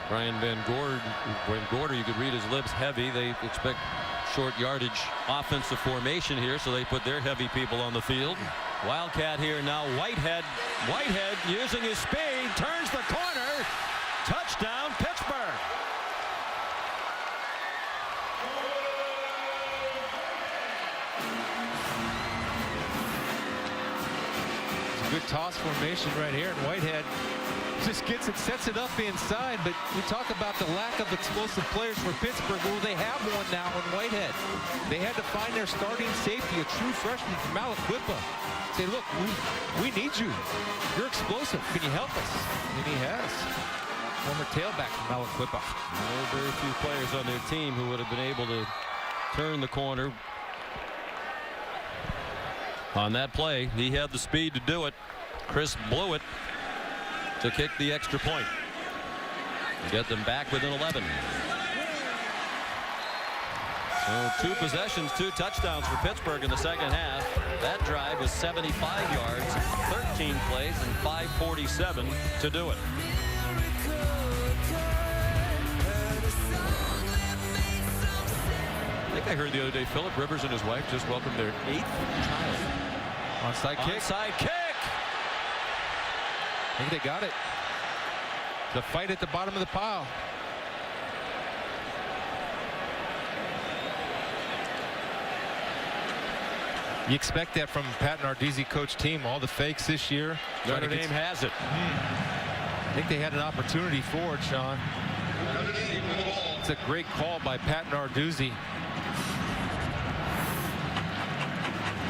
Brian Van Gorder, you could read his lips, heavy. They expect short yardage offensive formation here, so they put their heavy people on the field. Wildcat here now. Whitehead using his speed, turns the corner. Touchdown, Pittsburgh. It's a good toss formation right here, and Whitehead just gets it, sets it up inside. But we talk about the lack of explosive players for Pittsburgh. Well, they have one now in Whitehead. They had to find their starting safety, a true freshman from Malaquippa. Say, look, we need you. You're explosive. Can you help us? And he has. Former tailback from Malaquippa. There are very few players on their team who would have been able to turn the corner on that play. He had the speed to do it. Chris Blewett to kick the extra point. Get them back within 11. So 2 possessions, 2 touchdowns for Pittsburgh in the second half. That drive was 75 yards, 13 plays, and 5:47 to do it. I think I heard the other day Phillip Rivers and his wife just welcomed their 8th child. Onside kick. Onside kick. I think they got it. The fight at the bottom of the pile. You expect that from Pat Nardizzi coach team. All the fakes this year. Notre Dame has it. I think they had an opportunity for it, Sean. It's a great call by Pat Narduzzi.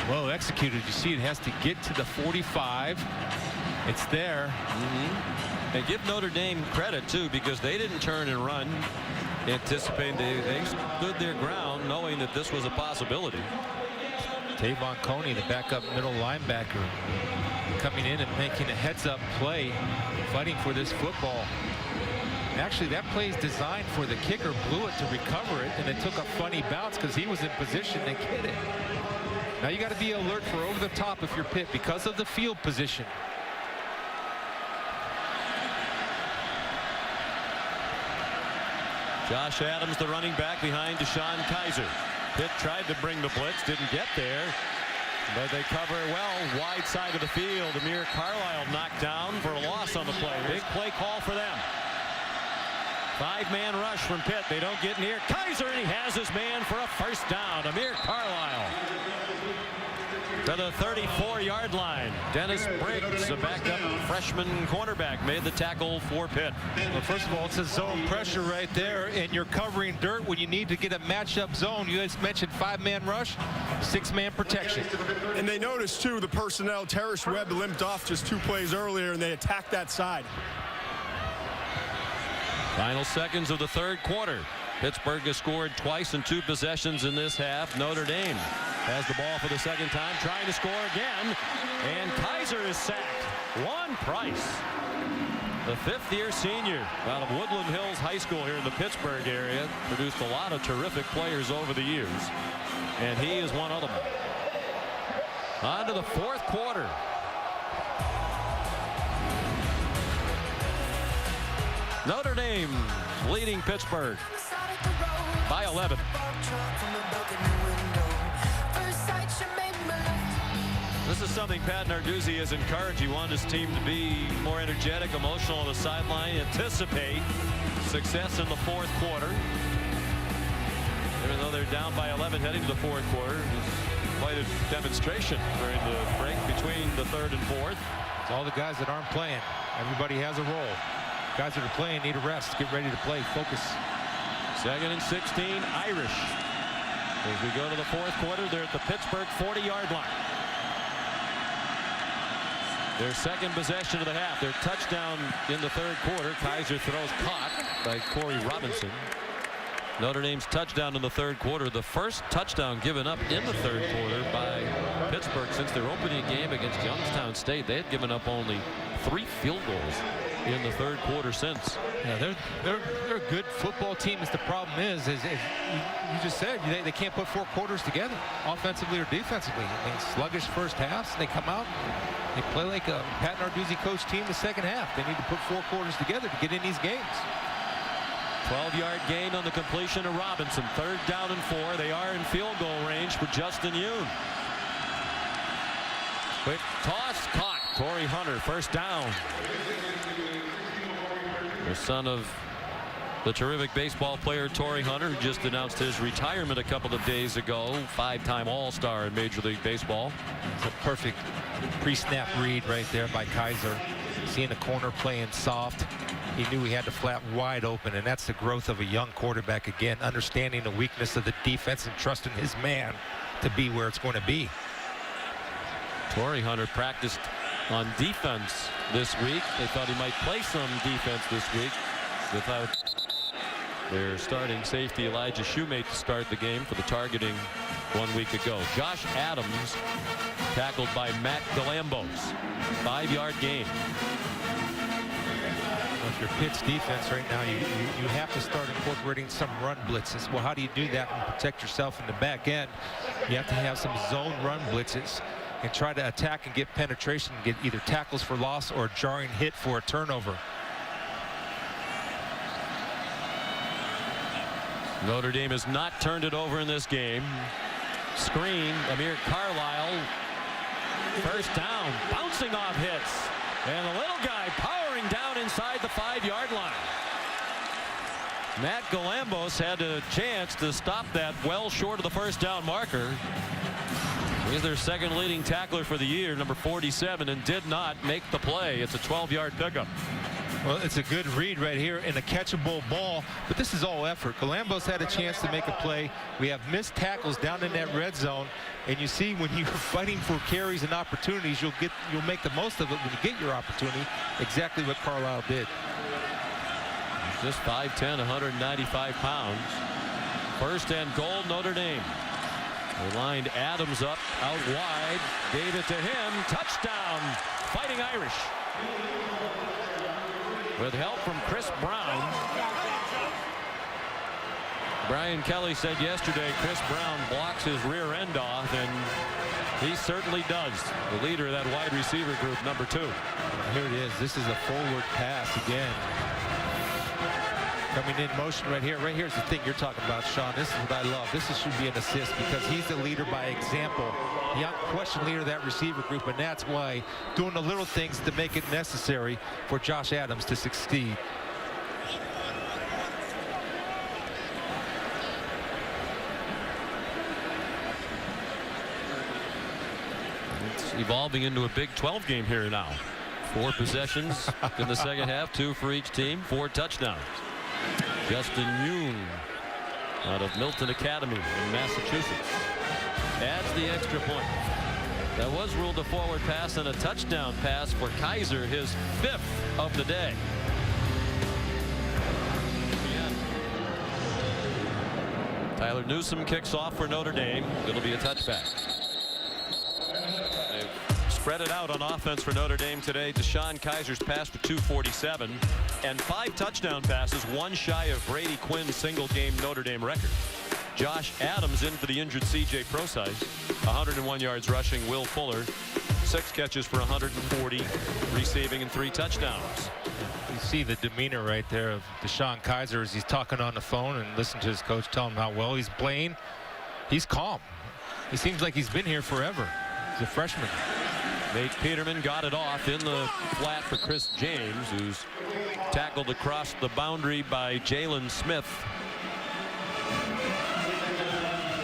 Well executed. You see it has to get to the 45. It's there. They give Notre Dame credit too, because they didn't turn and run anticipating. They stood their ground knowing that this was a possibility. Tavon Coney, the backup middle linebacker, coming in and making a heads-up play, fighting for this football. Actually, that play is designed for the kicker, Blewett, to recover it, and it took a funny bounce because he was in position to get it. Now you got to be alert for over the top if you're Pitt because of the field position. Josh Adams, the running back, behind DeShone Kizer. Pitt tried to bring the blitz, didn't get there, but they cover well. Wide side of the field. Amir Carlisle knocked down for a loss on the play. Big play call for them. 5-man rush from Pitt. They don't get near Kizer, and he has his man for a first down. Amir Carlisle to the 34-yard line. Dennis Briggs, a backup freshman cornerback, made the tackle for Pitt. Well, first of all, it's a zone pressure right there, and you're covering dirt when you need to get a matchup zone. You guys mentioned 5-man rush, 6-man protection. And they noticed, too, the personnel. Terrace Webb limped off just 2 plays earlier, and they attacked that side. Final seconds of the third quarter. Pittsburgh has scored twice in 2 possessions in this half. Notre Dame has the ball for the second time, trying to score again. And Kizer is sacked. Juan Price, the 5th-year senior out of Woodland Hills High School here in the Pittsburgh area, produced a lot of terrific players over the years. And he is one of them. On to the fourth quarter. Notre Dame leading Pittsburgh by 11. This is something Pat Narduzzi has encouraged. He wanted his team to be more energetic, emotional on the sideline, anticipate success in the fourth quarter. Even though they're down by 11 heading to the fourth quarter, it's quite a demonstration during the break between the third and fourth. It's all the guys that aren't playing. Everybody has a role. Guys that are playing need a rest. Get ready to play. Focus. 2nd and 16, Irish. As we go to the fourth quarter, they're at the Pittsburgh 40-yard line. Their second possession of the half. Their touchdown in the third quarter. Kizer throws caught by Corey Robinson. Notre Dame's touchdown in the third quarter. The first touchdown given up in the third quarter by Pittsburgh since their opening game against Youngstown State. They had given up only 3 field goals in the third quarter since. Yeah, they're a good football team. The problem is you just said they can't put 4 quarters together, offensively or defensively. I mean, sluggish first halves. They come out, they play like a Pat Narduzzi coach team the second half. They need to put 4 quarters together to get in these games. 12-yard gain on the completion of Robinson. 3rd down and 4. They are in field goal range for Justin Yoon. Quick toss, caught. Torrey Hunter, first down. The son of the terrific baseball player Torrey Hunter, who just announced his retirement a couple of days ago. 5-time All-Star in Major League Baseball. It's a perfect pre-snap read right there by Kizer. Seeing the corner playing soft. He knew he had the flat wide open, and that's the growth of a young quarterback again, understanding the weakness of the defense and trusting his man to be where it's going to be. Torrey Hunter practiced on defense this week. They thought he might play some defense this week without their starting safety Elijah Shoemate to start the game for the targeting 1 week ago. Josh Adams tackled by Matt Galambos. 5-yard gain. If you're Pitt's defense right now, you have to start incorporating some run blitzes. Well, how do you do that and protect yourself in the back end? You have to have some zone run blitzes and try to attack and get penetration, get either tackles for loss or a jarring hit for a turnover. Notre Dame has not turned it over in this game. Screen, Amir Carlisle. First down, bouncing off hits. And the little guy powering down inside the 5-yard line. Matt Galambos had a chance to stop that well short of the first down marker. He's their second leading tackler for the year, number 47, and did not make the play. It's a 12-yard pickup. Well, it's a good read right here and a catchable ball, but this is all effort. Galambos had a chance to make a play. We have missed tackles down in that red zone, and you see when you're fighting for carries and opportunities, you'll make the most of it when you get your opportunity. Exactly what Carlisle did. Just 5'10", 195 pounds. First and goal, Notre Dame. They lined Adams up out wide, gave it to him. Touchdown, Fighting Irish. With help from Chris Brown. Brian Kelly said yesterday Chris Brown blocks his rear end off, and he certainly does. The leader of that wide receiver group, number 2. Here it is. This is a forward pass again. Coming in motion right here. Right here's the thing you're talking about, Sean. This is what I love. This should be an assist because he's the leader by example. The unquestioned leader of that receiver group, and that's why doing the little things to make it necessary for Josh Adams to succeed. It's evolving into a Big 12 game here now. 4 possessions in the second half, 2 for each team, 4 touchdowns. Justin Yoon out of Milton Academy in Massachusetts adds the extra point. That was ruled a forward pass and a touchdown pass for Kizer, his 5th of the day. Tyler Newsome kicks off for Notre Dame. It'll be a touchback. They've spread it out on offense for Notre Dame today. DeShone Kizer's pass for 247 and 5 touchdown passes, one shy of Brady Quinn's single game Notre Dame record. Josh Adams in for the injured CJ Prosise. 101 yards rushing. Will Fuller 6 catches for 140 receiving and 3 touchdowns. You see the demeanor right there of DeShone Kizer as he's talking on the phone and listen to his coach tell him how well he's playing. He's calm. He seems like he's been here forever. He's a freshman. Nate Peterman got it off in the flat for Chris James, who's tackled across the boundary by Jalen Smith.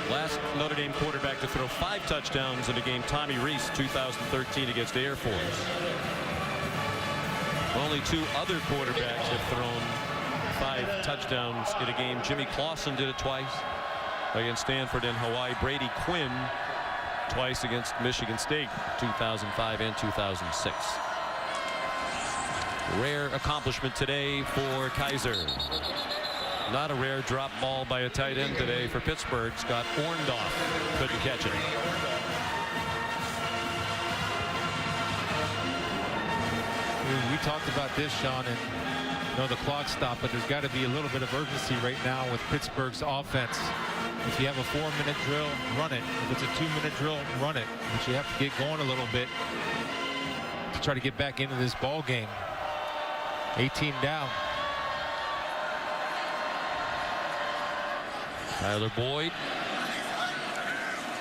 Last Notre Dame quarterback to throw 5 touchdowns in a game, Tommy Rees, 2013 against Air Force. Only 2 other quarterbacks have thrown 5 touchdowns in a game. Jimmy Clausen did it twice against Stanford and Hawaii. Brady Quinn twice against Michigan State, 2005 and 2006. Rare accomplishment today for Kizer. Not a rare drop ball by a tight end today for Pittsburgh. Scott Orndorff couldn't catch it. We talked about this, Sean, and the clock stopped, but there's got to be a little bit of urgency right now with Pittsburgh's offense. If you have a 4-minute drill, run it. If it's a 2-minute drill, run it. But you have to get going a little bit to try to get back into this ball game. 18 down. Tyler Boyd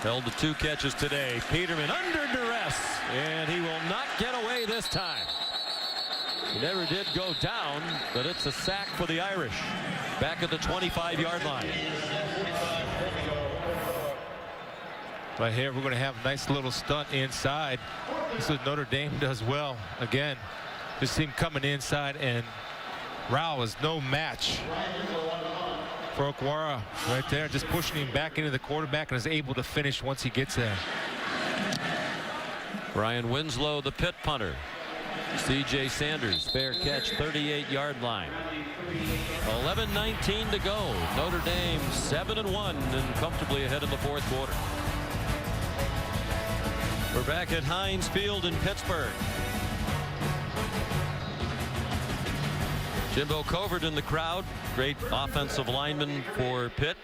held the 2 catches today. Peterman under duress, and he will not get away this time. He never did go down, but it's a sack for the Irish. Back at the 25-yard line. Right here, we're going to have a nice little stunt inside. This is what Notre Dame does well. Again, just see him coming inside, and Rao is no match for Okwara right there, just pushing him back into the quarterback and is able to finish once he gets there. Brian Winslow, the Pitt punter. C.J. Sanders, fair catch, 38-yard line. 11:19 to go. Notre Dame 7-1 and comfortably ahead in the 4th quarter. We're back at Heinz Field in Pittsburgh. Jimbo Covert in the crowd. Great offensive lineman for Pitt.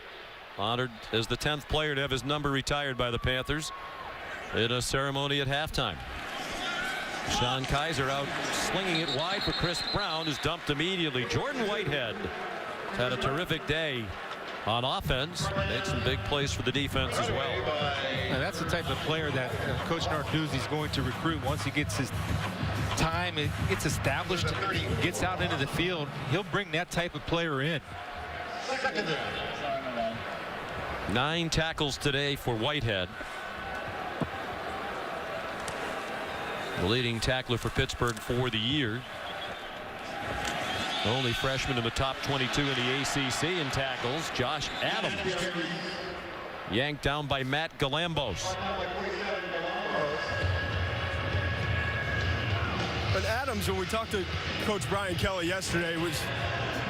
Honored as the 10th player to have his number retired by the Panthers in a ceremony at halftime. DeShone Kizer out slinging it wide for Chris Brown, is dumped immediately. Jordan Whitehead had a terrific day on offense. Made some big plays for the defense as well. And that's the type of player that Coach Narduzzi is going to recruit once he gets his time, it gets established, gets out into the field. He'll bring that type of player in. 9 tackles today for Whitehead. The leading tackler for Pittsburgh for the year. The only freshman in the top 22 in the ACC in tackles, Josh Adams. Yanked down by Matt Galambos. But Adams, when we talked to Coach Brian Kelly yesterday,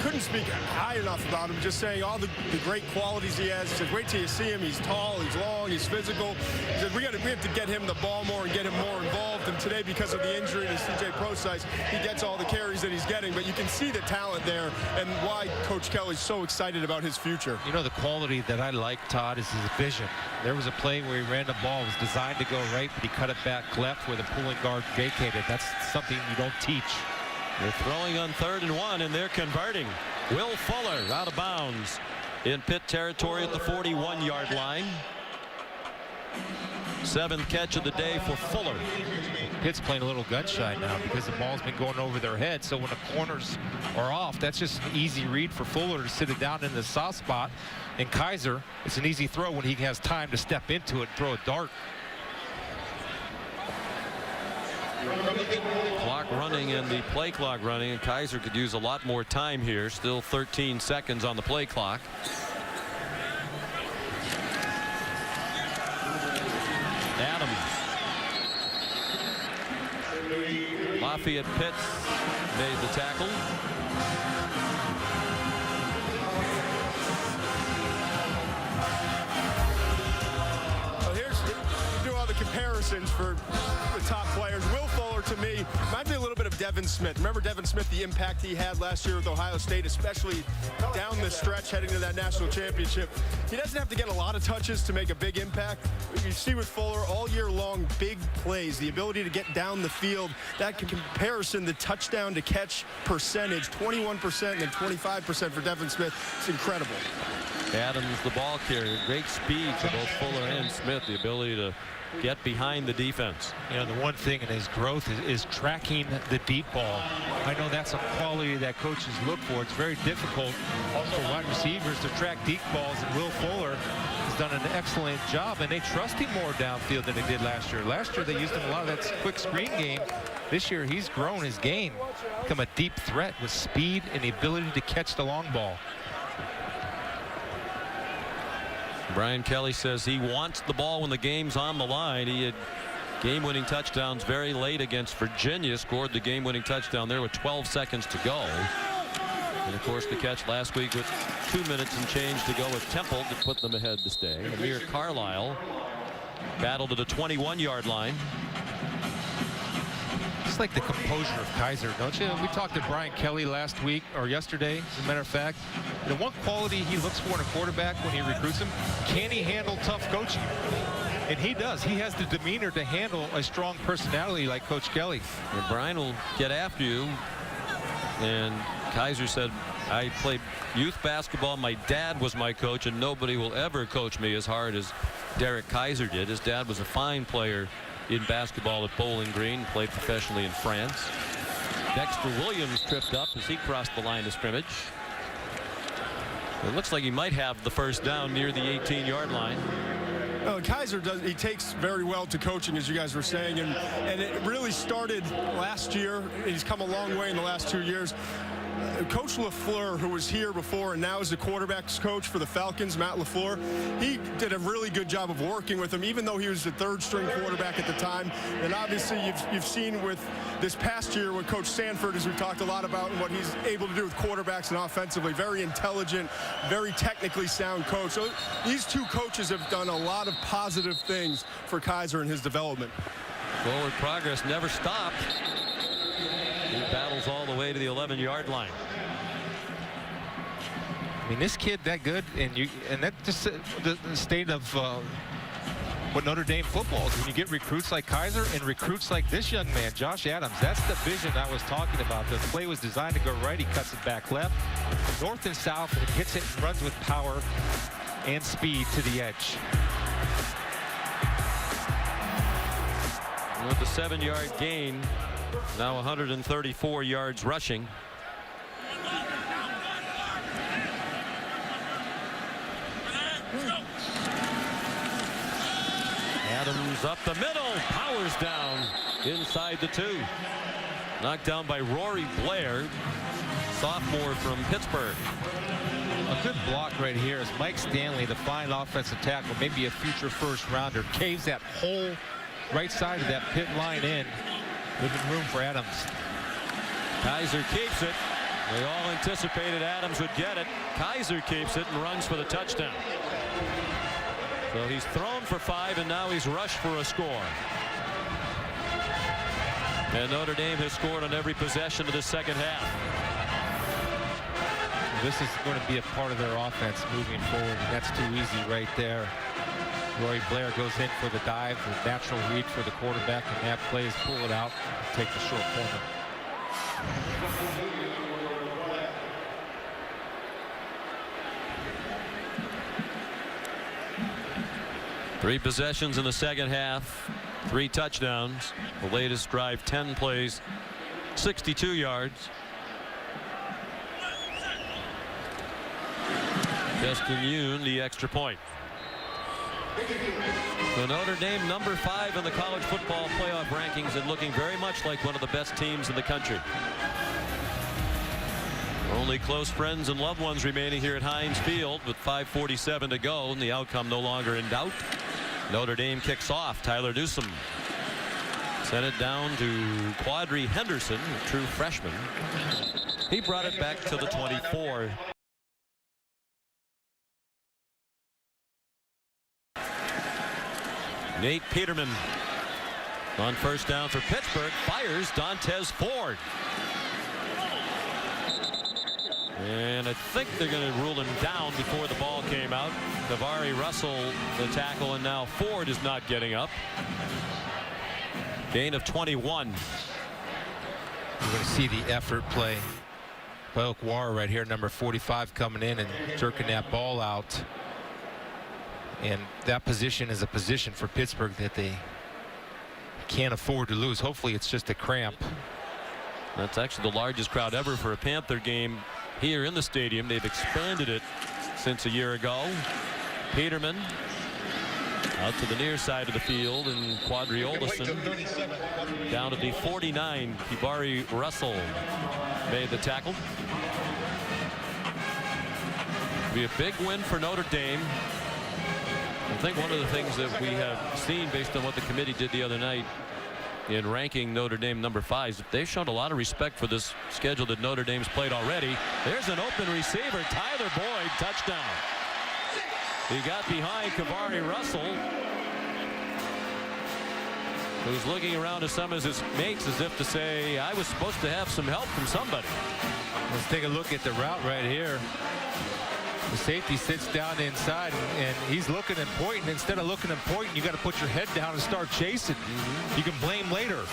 couldn't speak high enough about him, just saying all the great qualities he has. He said, wait till you see him. He's tall, he's long, he's physical. He said, we have to get him the ball more and get him more involved. And today, because of the injury to CJ Prosise, he gets all the carries that he's getting. But you can see the talent there and why Coach Kelly's so excited about his future. You know, the quality that I like, Todd, is his vision. There was a play where he ran the ball. It was designed to go right, but he cut it back left where the pulling guard vacated. That's something you don't teach. They're throwing on 3rd and 1, and they're converting. Will Fuller out of bounds in Pitt territory at the 41-yard line. 7th catch of the day for Fuller. Pitt's playing a little gun shy now because the ball's been going over their head. So when the corners are off, that's just an easy read for Fuller to sit it down in the soft spot. And Kizer, it's an easy throw when he has time to step into it and throw a dart. Clock running and the play clock running, and Kizer could use a lot more time here. Still 13 seconds on the play clock. Adams. Lafayette Pitts made the tackle. comparisons for the top players. Will Fuller, to me, reminds me a little bit of Devin Smith. Remember Devin Smith, the impact he had last year with Ohio State, especially down the stretch heading to that national championship. He doesn't have to get a lot of touches to make a big impact. You see with Fuller all year long, big plays, the ability to get down the field. That comparison, the touchdown to catch percentage, 21% and then 25% for Devin Smith. It's incredible. Adams, the ball carrier, great speed to both Fuller and Smith, the ability to get behind the defense. You know, the one thing in his growth is tracking the deep ball. I know that's a quality that coaches look for. It's very difficult for wide receivers to track deep balls, and Will Fuller has done an excellent job, and they trust him more downfield than they did last year. Last year they used him a lot of that quick screen game. This year he's grown his game, become a deep threat with speed and the ability to catch the long ball. Brian Kelly says he wants the ball when the game's on the line. He had game-winning touchdowns very late against Virginia, scored the game-winning touchdown there with 12 seconds to go. And of course the catch last week with 2 minutes and change to go with Temple to put them ahead to stay. Amir Carlisle battled at the 21-yard line. It's like the composure of Kizer, don't you? We talked to Brian Kelly last week, or yesterday, as a matter of fact. The one quality he looks for in a quarterback when he recruits him, can he handle tough coaching? And he does. He has the demeanor to handle a strong personality like Coach Kelly. And Brian will get after you. And Kizer said, I played youth basketball. My dad was my coach, and nobody will ever coach me as hard as Derek Kizer did. His dad was a fine player in basketball at Bowling Green, played professionally in France. Dexter Williams tripped up as he crossed the line of scrimmage. It looks like he might have the first down near the 18-yard line. Kizer he takes very well to coaching, as you guys were saying, and it really started last year. He's come a long way in the last 2 years. Coach LaFleur, who was here before and now is the quarterback's coach for the Falcons, Matt LaFleur, he did a really good job of working with him, even though he was the third-string quarterback at the time. And obviously you've seen with this past year with Coach Sanford, as we've talked a lot about, and what he's able to do with quarterbacks and offensively. Very intelligent, very technically sound coach. So these two coaches have done a lot of positive things for Kizer in his development. Forward progress never stopped. He battles all the way to the 11-yard line. I mean, this kid that good, and that just the state of what Notre Dame football is. When you get recruits like Kizer and recruits like this young man, Josh Adams, that's the vision I was talking about. The play was designed to go right. He cuts it back left, north and south, and hits it and runs with power and speed to the edge. And with the 7-yard gain, now 134 yards rushing. Adams up the middle, powers down inside the 2. Knocked down by Rory Blair, sophomore from Pittsburgh. A good block right here is Mike Stanley, the fine offensive tackle, maybe a future first-rounder, caves that whole right side of that Pitt line in, leaving room for Adams. Kizer keeps it. They all anticipated Adams would get it. Kizer keeps it and runs for the touchdown. So he's thrown for 5, and now he's rushed for a score. And Notre Dame has scored on every possession of the second half. This is going to be a part of their offense moving forward, and that's too easy right there. Rory Blair goes in for the dive, the natural read for the quarterback, and that play is pull it out, take the short corner. Three possessions in the second half, 3 touchdowns. The latest drive, 10 plays, 62 yards. Justin Yoon, the extra point. So Notre Dame, number 5 in the college football playoff rankings, and looking very much like one of the best teams in the country. Only close friends and loved ones remaining here at Heinz Field with 5:47 to go, and the outcome no longer in doubt. Notre Dame kicks off. Tyler Newsome sent it down to Quadri Henderson, a true freshman. He brought it back to the 24. Nate Peterman On first down for Pittsburgh, fires Dontez Ford. And I think they're going to rule him down before the ball came out. Kavari Russell the tackle, and now Ford is not getting up. Gain of 21. You're going to see the effort play by Okwara right here, number 45, coming in and jerking that ball out. And that position is a position for Pittsburgh that they can't afford to lose. Hopefully it's just a cramp. That's actually the largest crowd ever for a Panther game here in the stadium. They've expanded it since a year ago. Peterman out to the near side of the field, and Quadriolison down to the 49. Kavari Russell made the tackle. Be a big win for Notre Dame. I think one of the things that we have seen based on what the committee did the other night in ranking Notre Dame number 5, they've shown a lot of respect for this schedule that Notre Dame's played already. There's an open receiver, Tyler Boyd, touchdown. He got behind Kavari Russell, who's looking around to some of his mates as if to say, I was supposed to have some help from somebody. Let's take a look at the route right here. The safety sits down inside, and he's looking and pointing. Instead of looking and pointing, you got to put your head down and start chasing. You can blame later.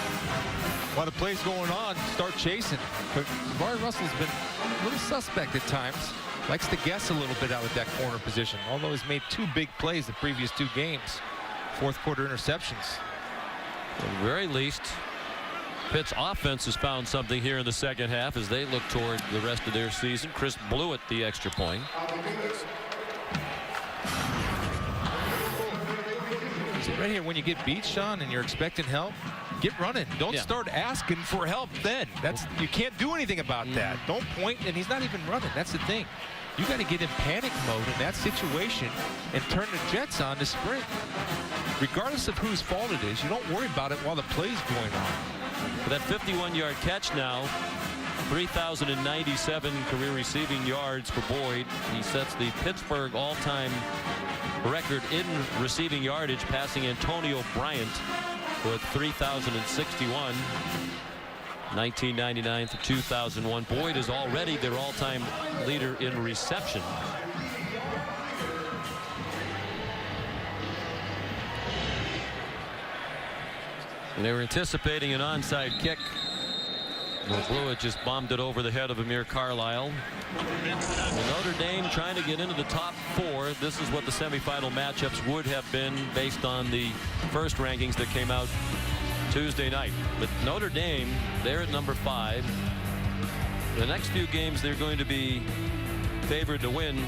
While the play's going on, start chasing. But Kavari Russell's been a little suspect at times. Likes to guess a little bit out of that corner position, although he's made 2 big plays the previous 2 games. Fourth quarter interceptions. At the very least, Pitt's offense has found something here in the second half as they look toward the rest of their season. Chris Blewett the extra point. See, right here, when you get beat, Sean, and you're expecting help, get running. Don't start asking for help then. You can't do anything about that. Don't point, and he's not even running. That's the thing. You got to get in panic mode in that situation and turn the jets on to sprint. Regardless of whose fault it is, you don't worry about it while the play's going on. For that 51-yard catch now, 3,097 career receiving yards for Boyd. He sets the Pittsburgh all-time record in receiving yardage, passing Antonio Bryant with 3,061. 1999 to 2001. Boyd is already their all-time leader in reception. And they were anticipating an onside kick. Blewett just bombed it over the head of Amir Carlisle. And Notre Dame trying to get into the top 4. This is what the semifinal matchups would have been based on the first rankings that came out Tuesday night. But Notre Dame, they're at number 5. The next few games they're going to be favored to win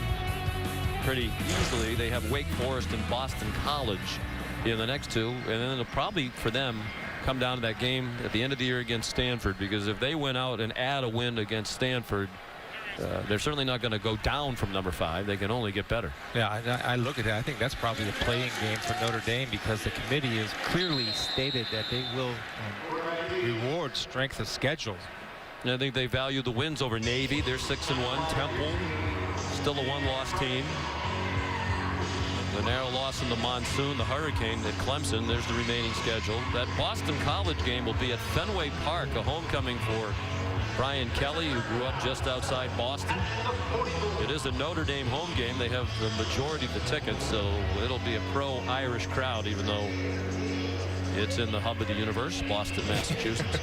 pretty easily. They have Wake Forest and Boston College in the next 2, and then it'll probably for them come down to that game at the end of the year against Stanford, because if they win out and add a win against Stanford, they're certainly not going to go down from number 5. They can only get better. Yeah, I look at it. I think that's probably the playing game for Notre Dame, because the committee has clearly stated that they will reward strength of schedule. And I think they value the wins over Navy. They're 6-1. Temple, still a 1-loss team. The narrow loss in the monsoon, the hurricane at Clemson. There's the remaining schedule. That Boston College game will be at Fenway Park, a homecoming for Brian Kelly, who grew up just outside Boston. It is a Notre Dame home game. They have the majority of the tickets, so it'll be a pro-Irish crowd, even though it's in the hub of the universe, Boston, Massachusetts.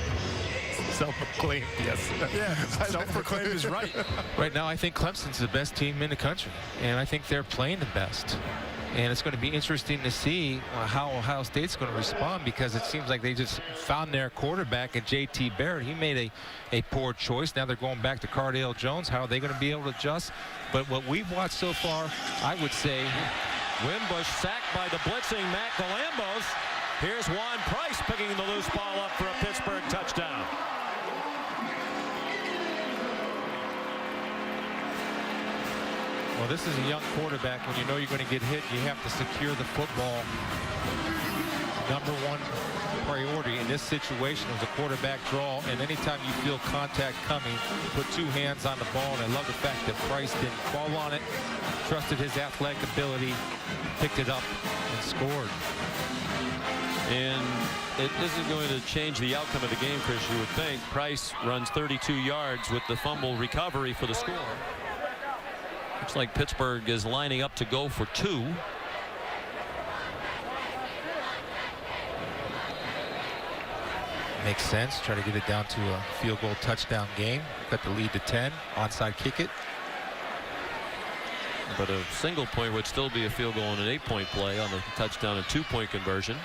Self-proclaimed, yes. Yeah, self-proclaimed is right. Right now, I think Clemson's the best team in the country, and I think they're playing the best. And it's going to be interesting to see how Ohio State's going to respond, because it seems like they just found their quarterback at J.T. Barrett. He made a poor choice. Now they're going back to Cardale Jones. How are they going to be able to adjust? But what we've watched so far, I would say, Wimbush sacked by the blitzing Matt Galambos. Here's Juan Price picking the loose ball up for a Pittsburgh touchdown. well, this is a young quarterback. When you know you're going to get hit, you have to secure the football. Number 1 priority in this situation was a quarterback draw, and anytime you feel contact coming, put 2 hands on the ball. And I love the fact that Price didn't fall on it, trusted his athletic ability, picked it up, and scored. And it isn't going to change the outcome of the game, Chris, you would think. Price runs 32 yards with the fumble recovery for the score. Looks like Pittsburgh is lining up to go for 2. Makes sense. Try to get it down to a field goal touchdown game. Got the lead to 10. Onside kick it. But a single point would still be a field goal and an 8-point play on the touchdown and 2-point conversion.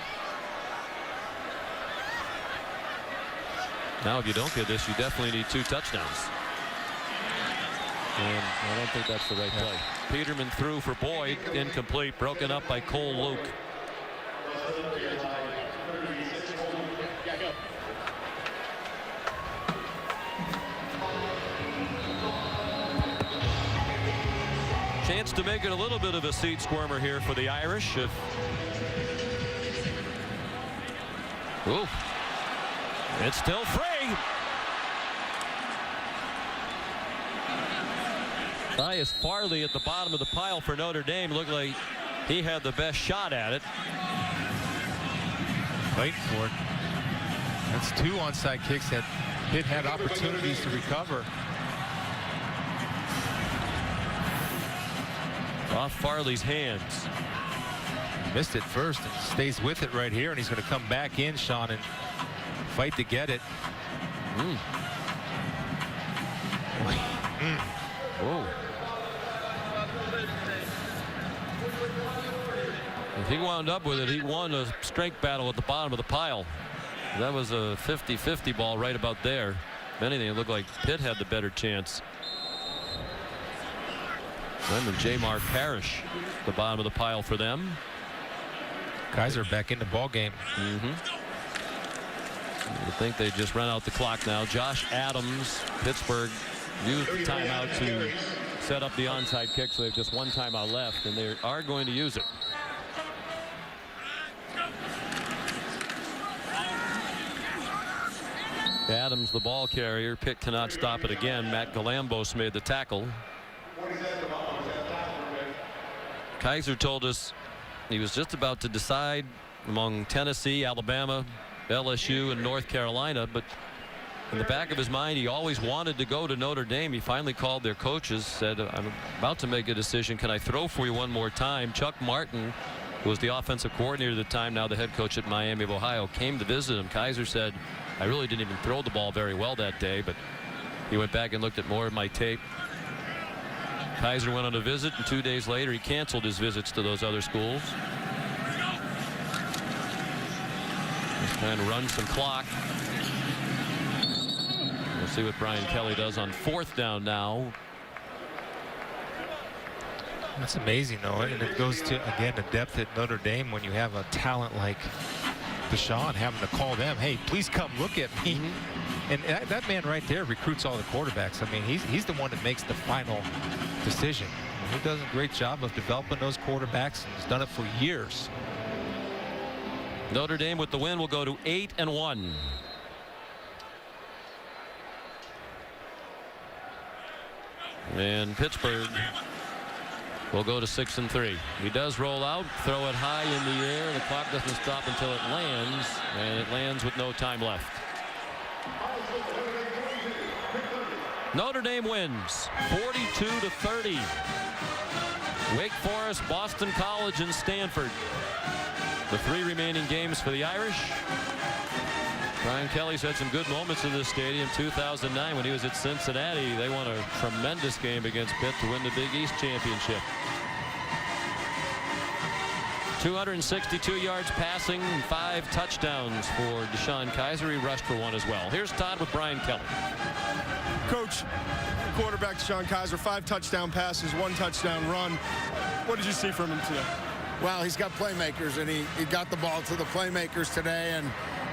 Now, if you don't get this, you definitely need 2 touchdowns. And I don't think that's the right play. Peterman threw for Boyd, incomplete, broken up by Cole Luke. Chance to make it a little bit of a seat squirmer here for the Irish. Ooh. It's still free. Tyus Farley at the bottom of the pile for Notre Dame. Looked like he had the best shot at it. Fighting for it. That's 2 onside kicks that Pitt had opportunities to recover. Off Farley's hands. He missed it first and stays with it right here, and he's going to come back in, Sean, and fight to get it. Whoa. If he wound up with it, he won a strength battle at the bottom of the pile. That was a 50-50 ball right about there. If anything, it looked like Pitt had the better chance. Then the Jamar Parrish, the bottom of the pile for them. Kizer back in the ball game. I think they just run out the clock now. Josh Adams, Pittsburgh, used the timeout to set up the onside kick, so they have just 1 timeout left, and they are going to use it. Adams, the ball carrier. Pitt cannot stop it again. Matt Galambos made the tackle. Kizer told us he was just about to decide among Tennessee, Alabama, LSU, and North Carolina, but in the back of his mind, he always wanted to go to Notre Dame. He finally called their coaches, said, I'm about to make a decision. Can I throw for you one more time? Chuck Martin, who was the offensive coordinator at the time, now the head coach at Miami of Ohio, came to visit him. Kizer said, I really didn't even throw the ball very well that day, but he went back and looked at more of my tape. Kizer went on a visit, and 2 days later he canceled his visits to those other schools. Just trying to run some clock. We'll see what Brian Kelly does on 4th down now. That's amazing, though, and it goes to, again, the depth at Notre Dame when you have a talent like DeShone having to call them, hey, please come look at me. And that man right there recruits all the quarterbacks. I mean, he's the one that makes the final decision. He does a great job of developing those quarterbacks, and he's done it for years. Notre Dame with the win will go to 8-1. And Pittsburgh will go to 6-3. He does roll out, throw it high in the air. The clock doesn't stop until it lands, and it lands with no time left. Notre Dame wins 42-30. Wake Forest, Boston College, and Stanford. The 3 remaining games for the Irish. Brian Kelly's had some good moments in this stadium. 2009 when he was at Cincinnati, they won a tremendous game against Pitt to win the Big East championship. 262 yards passing, 5 touchdowns for DeShone Kizer. He rushed for 1 as well. Here's Todd with Brian Kelly. Coach, quarterback DeShone Kizer, 5 touchdown passes, 1 touchdown run. What did you see from him today? Well, he's got playmakers, and he got the ball to the playmakers today,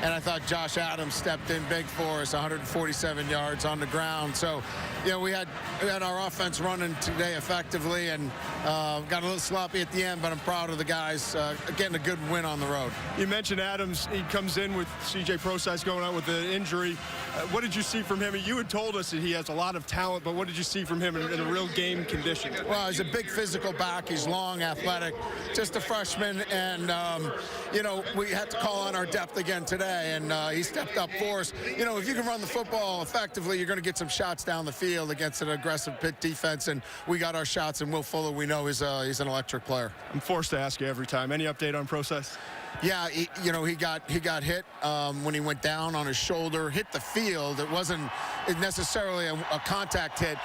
and I thought Josh Adams stepped in big for us, 147 yards on the ground. So, you know, we had our offense running today effectively, and Got a little sloppy at the end, but I'm proud of the guys getting a good win on the road. You mentioned Adams. He comes in with C.J. Procise going out with the injury. What did you see from him? You had told us that he has a lot of talent, but what did you see from him in a real game condition? Well, he's a big physical back. He's long, athletic, just a freshman. And, you know, we had to call on our depth again today, and he stepped up for us. You know, if you can run the football effectively, you're going to get some shots down the field against an aggressive Pitt defense, and we got our shots, and Will Fuller, we know, he's an electric player. I'm forced to ask you every time. Any update on Procise? Yeah, you know, he got hit when he went down on his shoulder, hit the field. It wasn't necessarily a contact hit.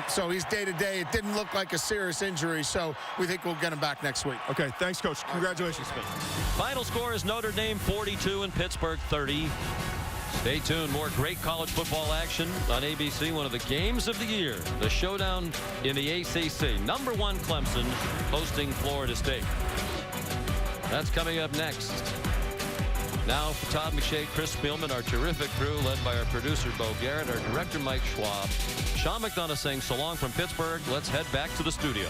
So he's day-to-day. It didn't look like a serious injury, so we think we'll get him back next week. Okay, thanks, Coach. Congratulations. Final score is Notre Dame 42 and Pittsburgh 30. Stay tuned. More great college football action on ABC. One of the games of the year, the showdown in the ACC. #1 Clemson hosting Florida State. That's coming up next. Now for Todd McShay, Chris Spielman, our terrific crew led by our producer Bo Garrett, our director Mike Schwab. Sean McDonough saying so long from Pittsburgh. Let's head back to the studio.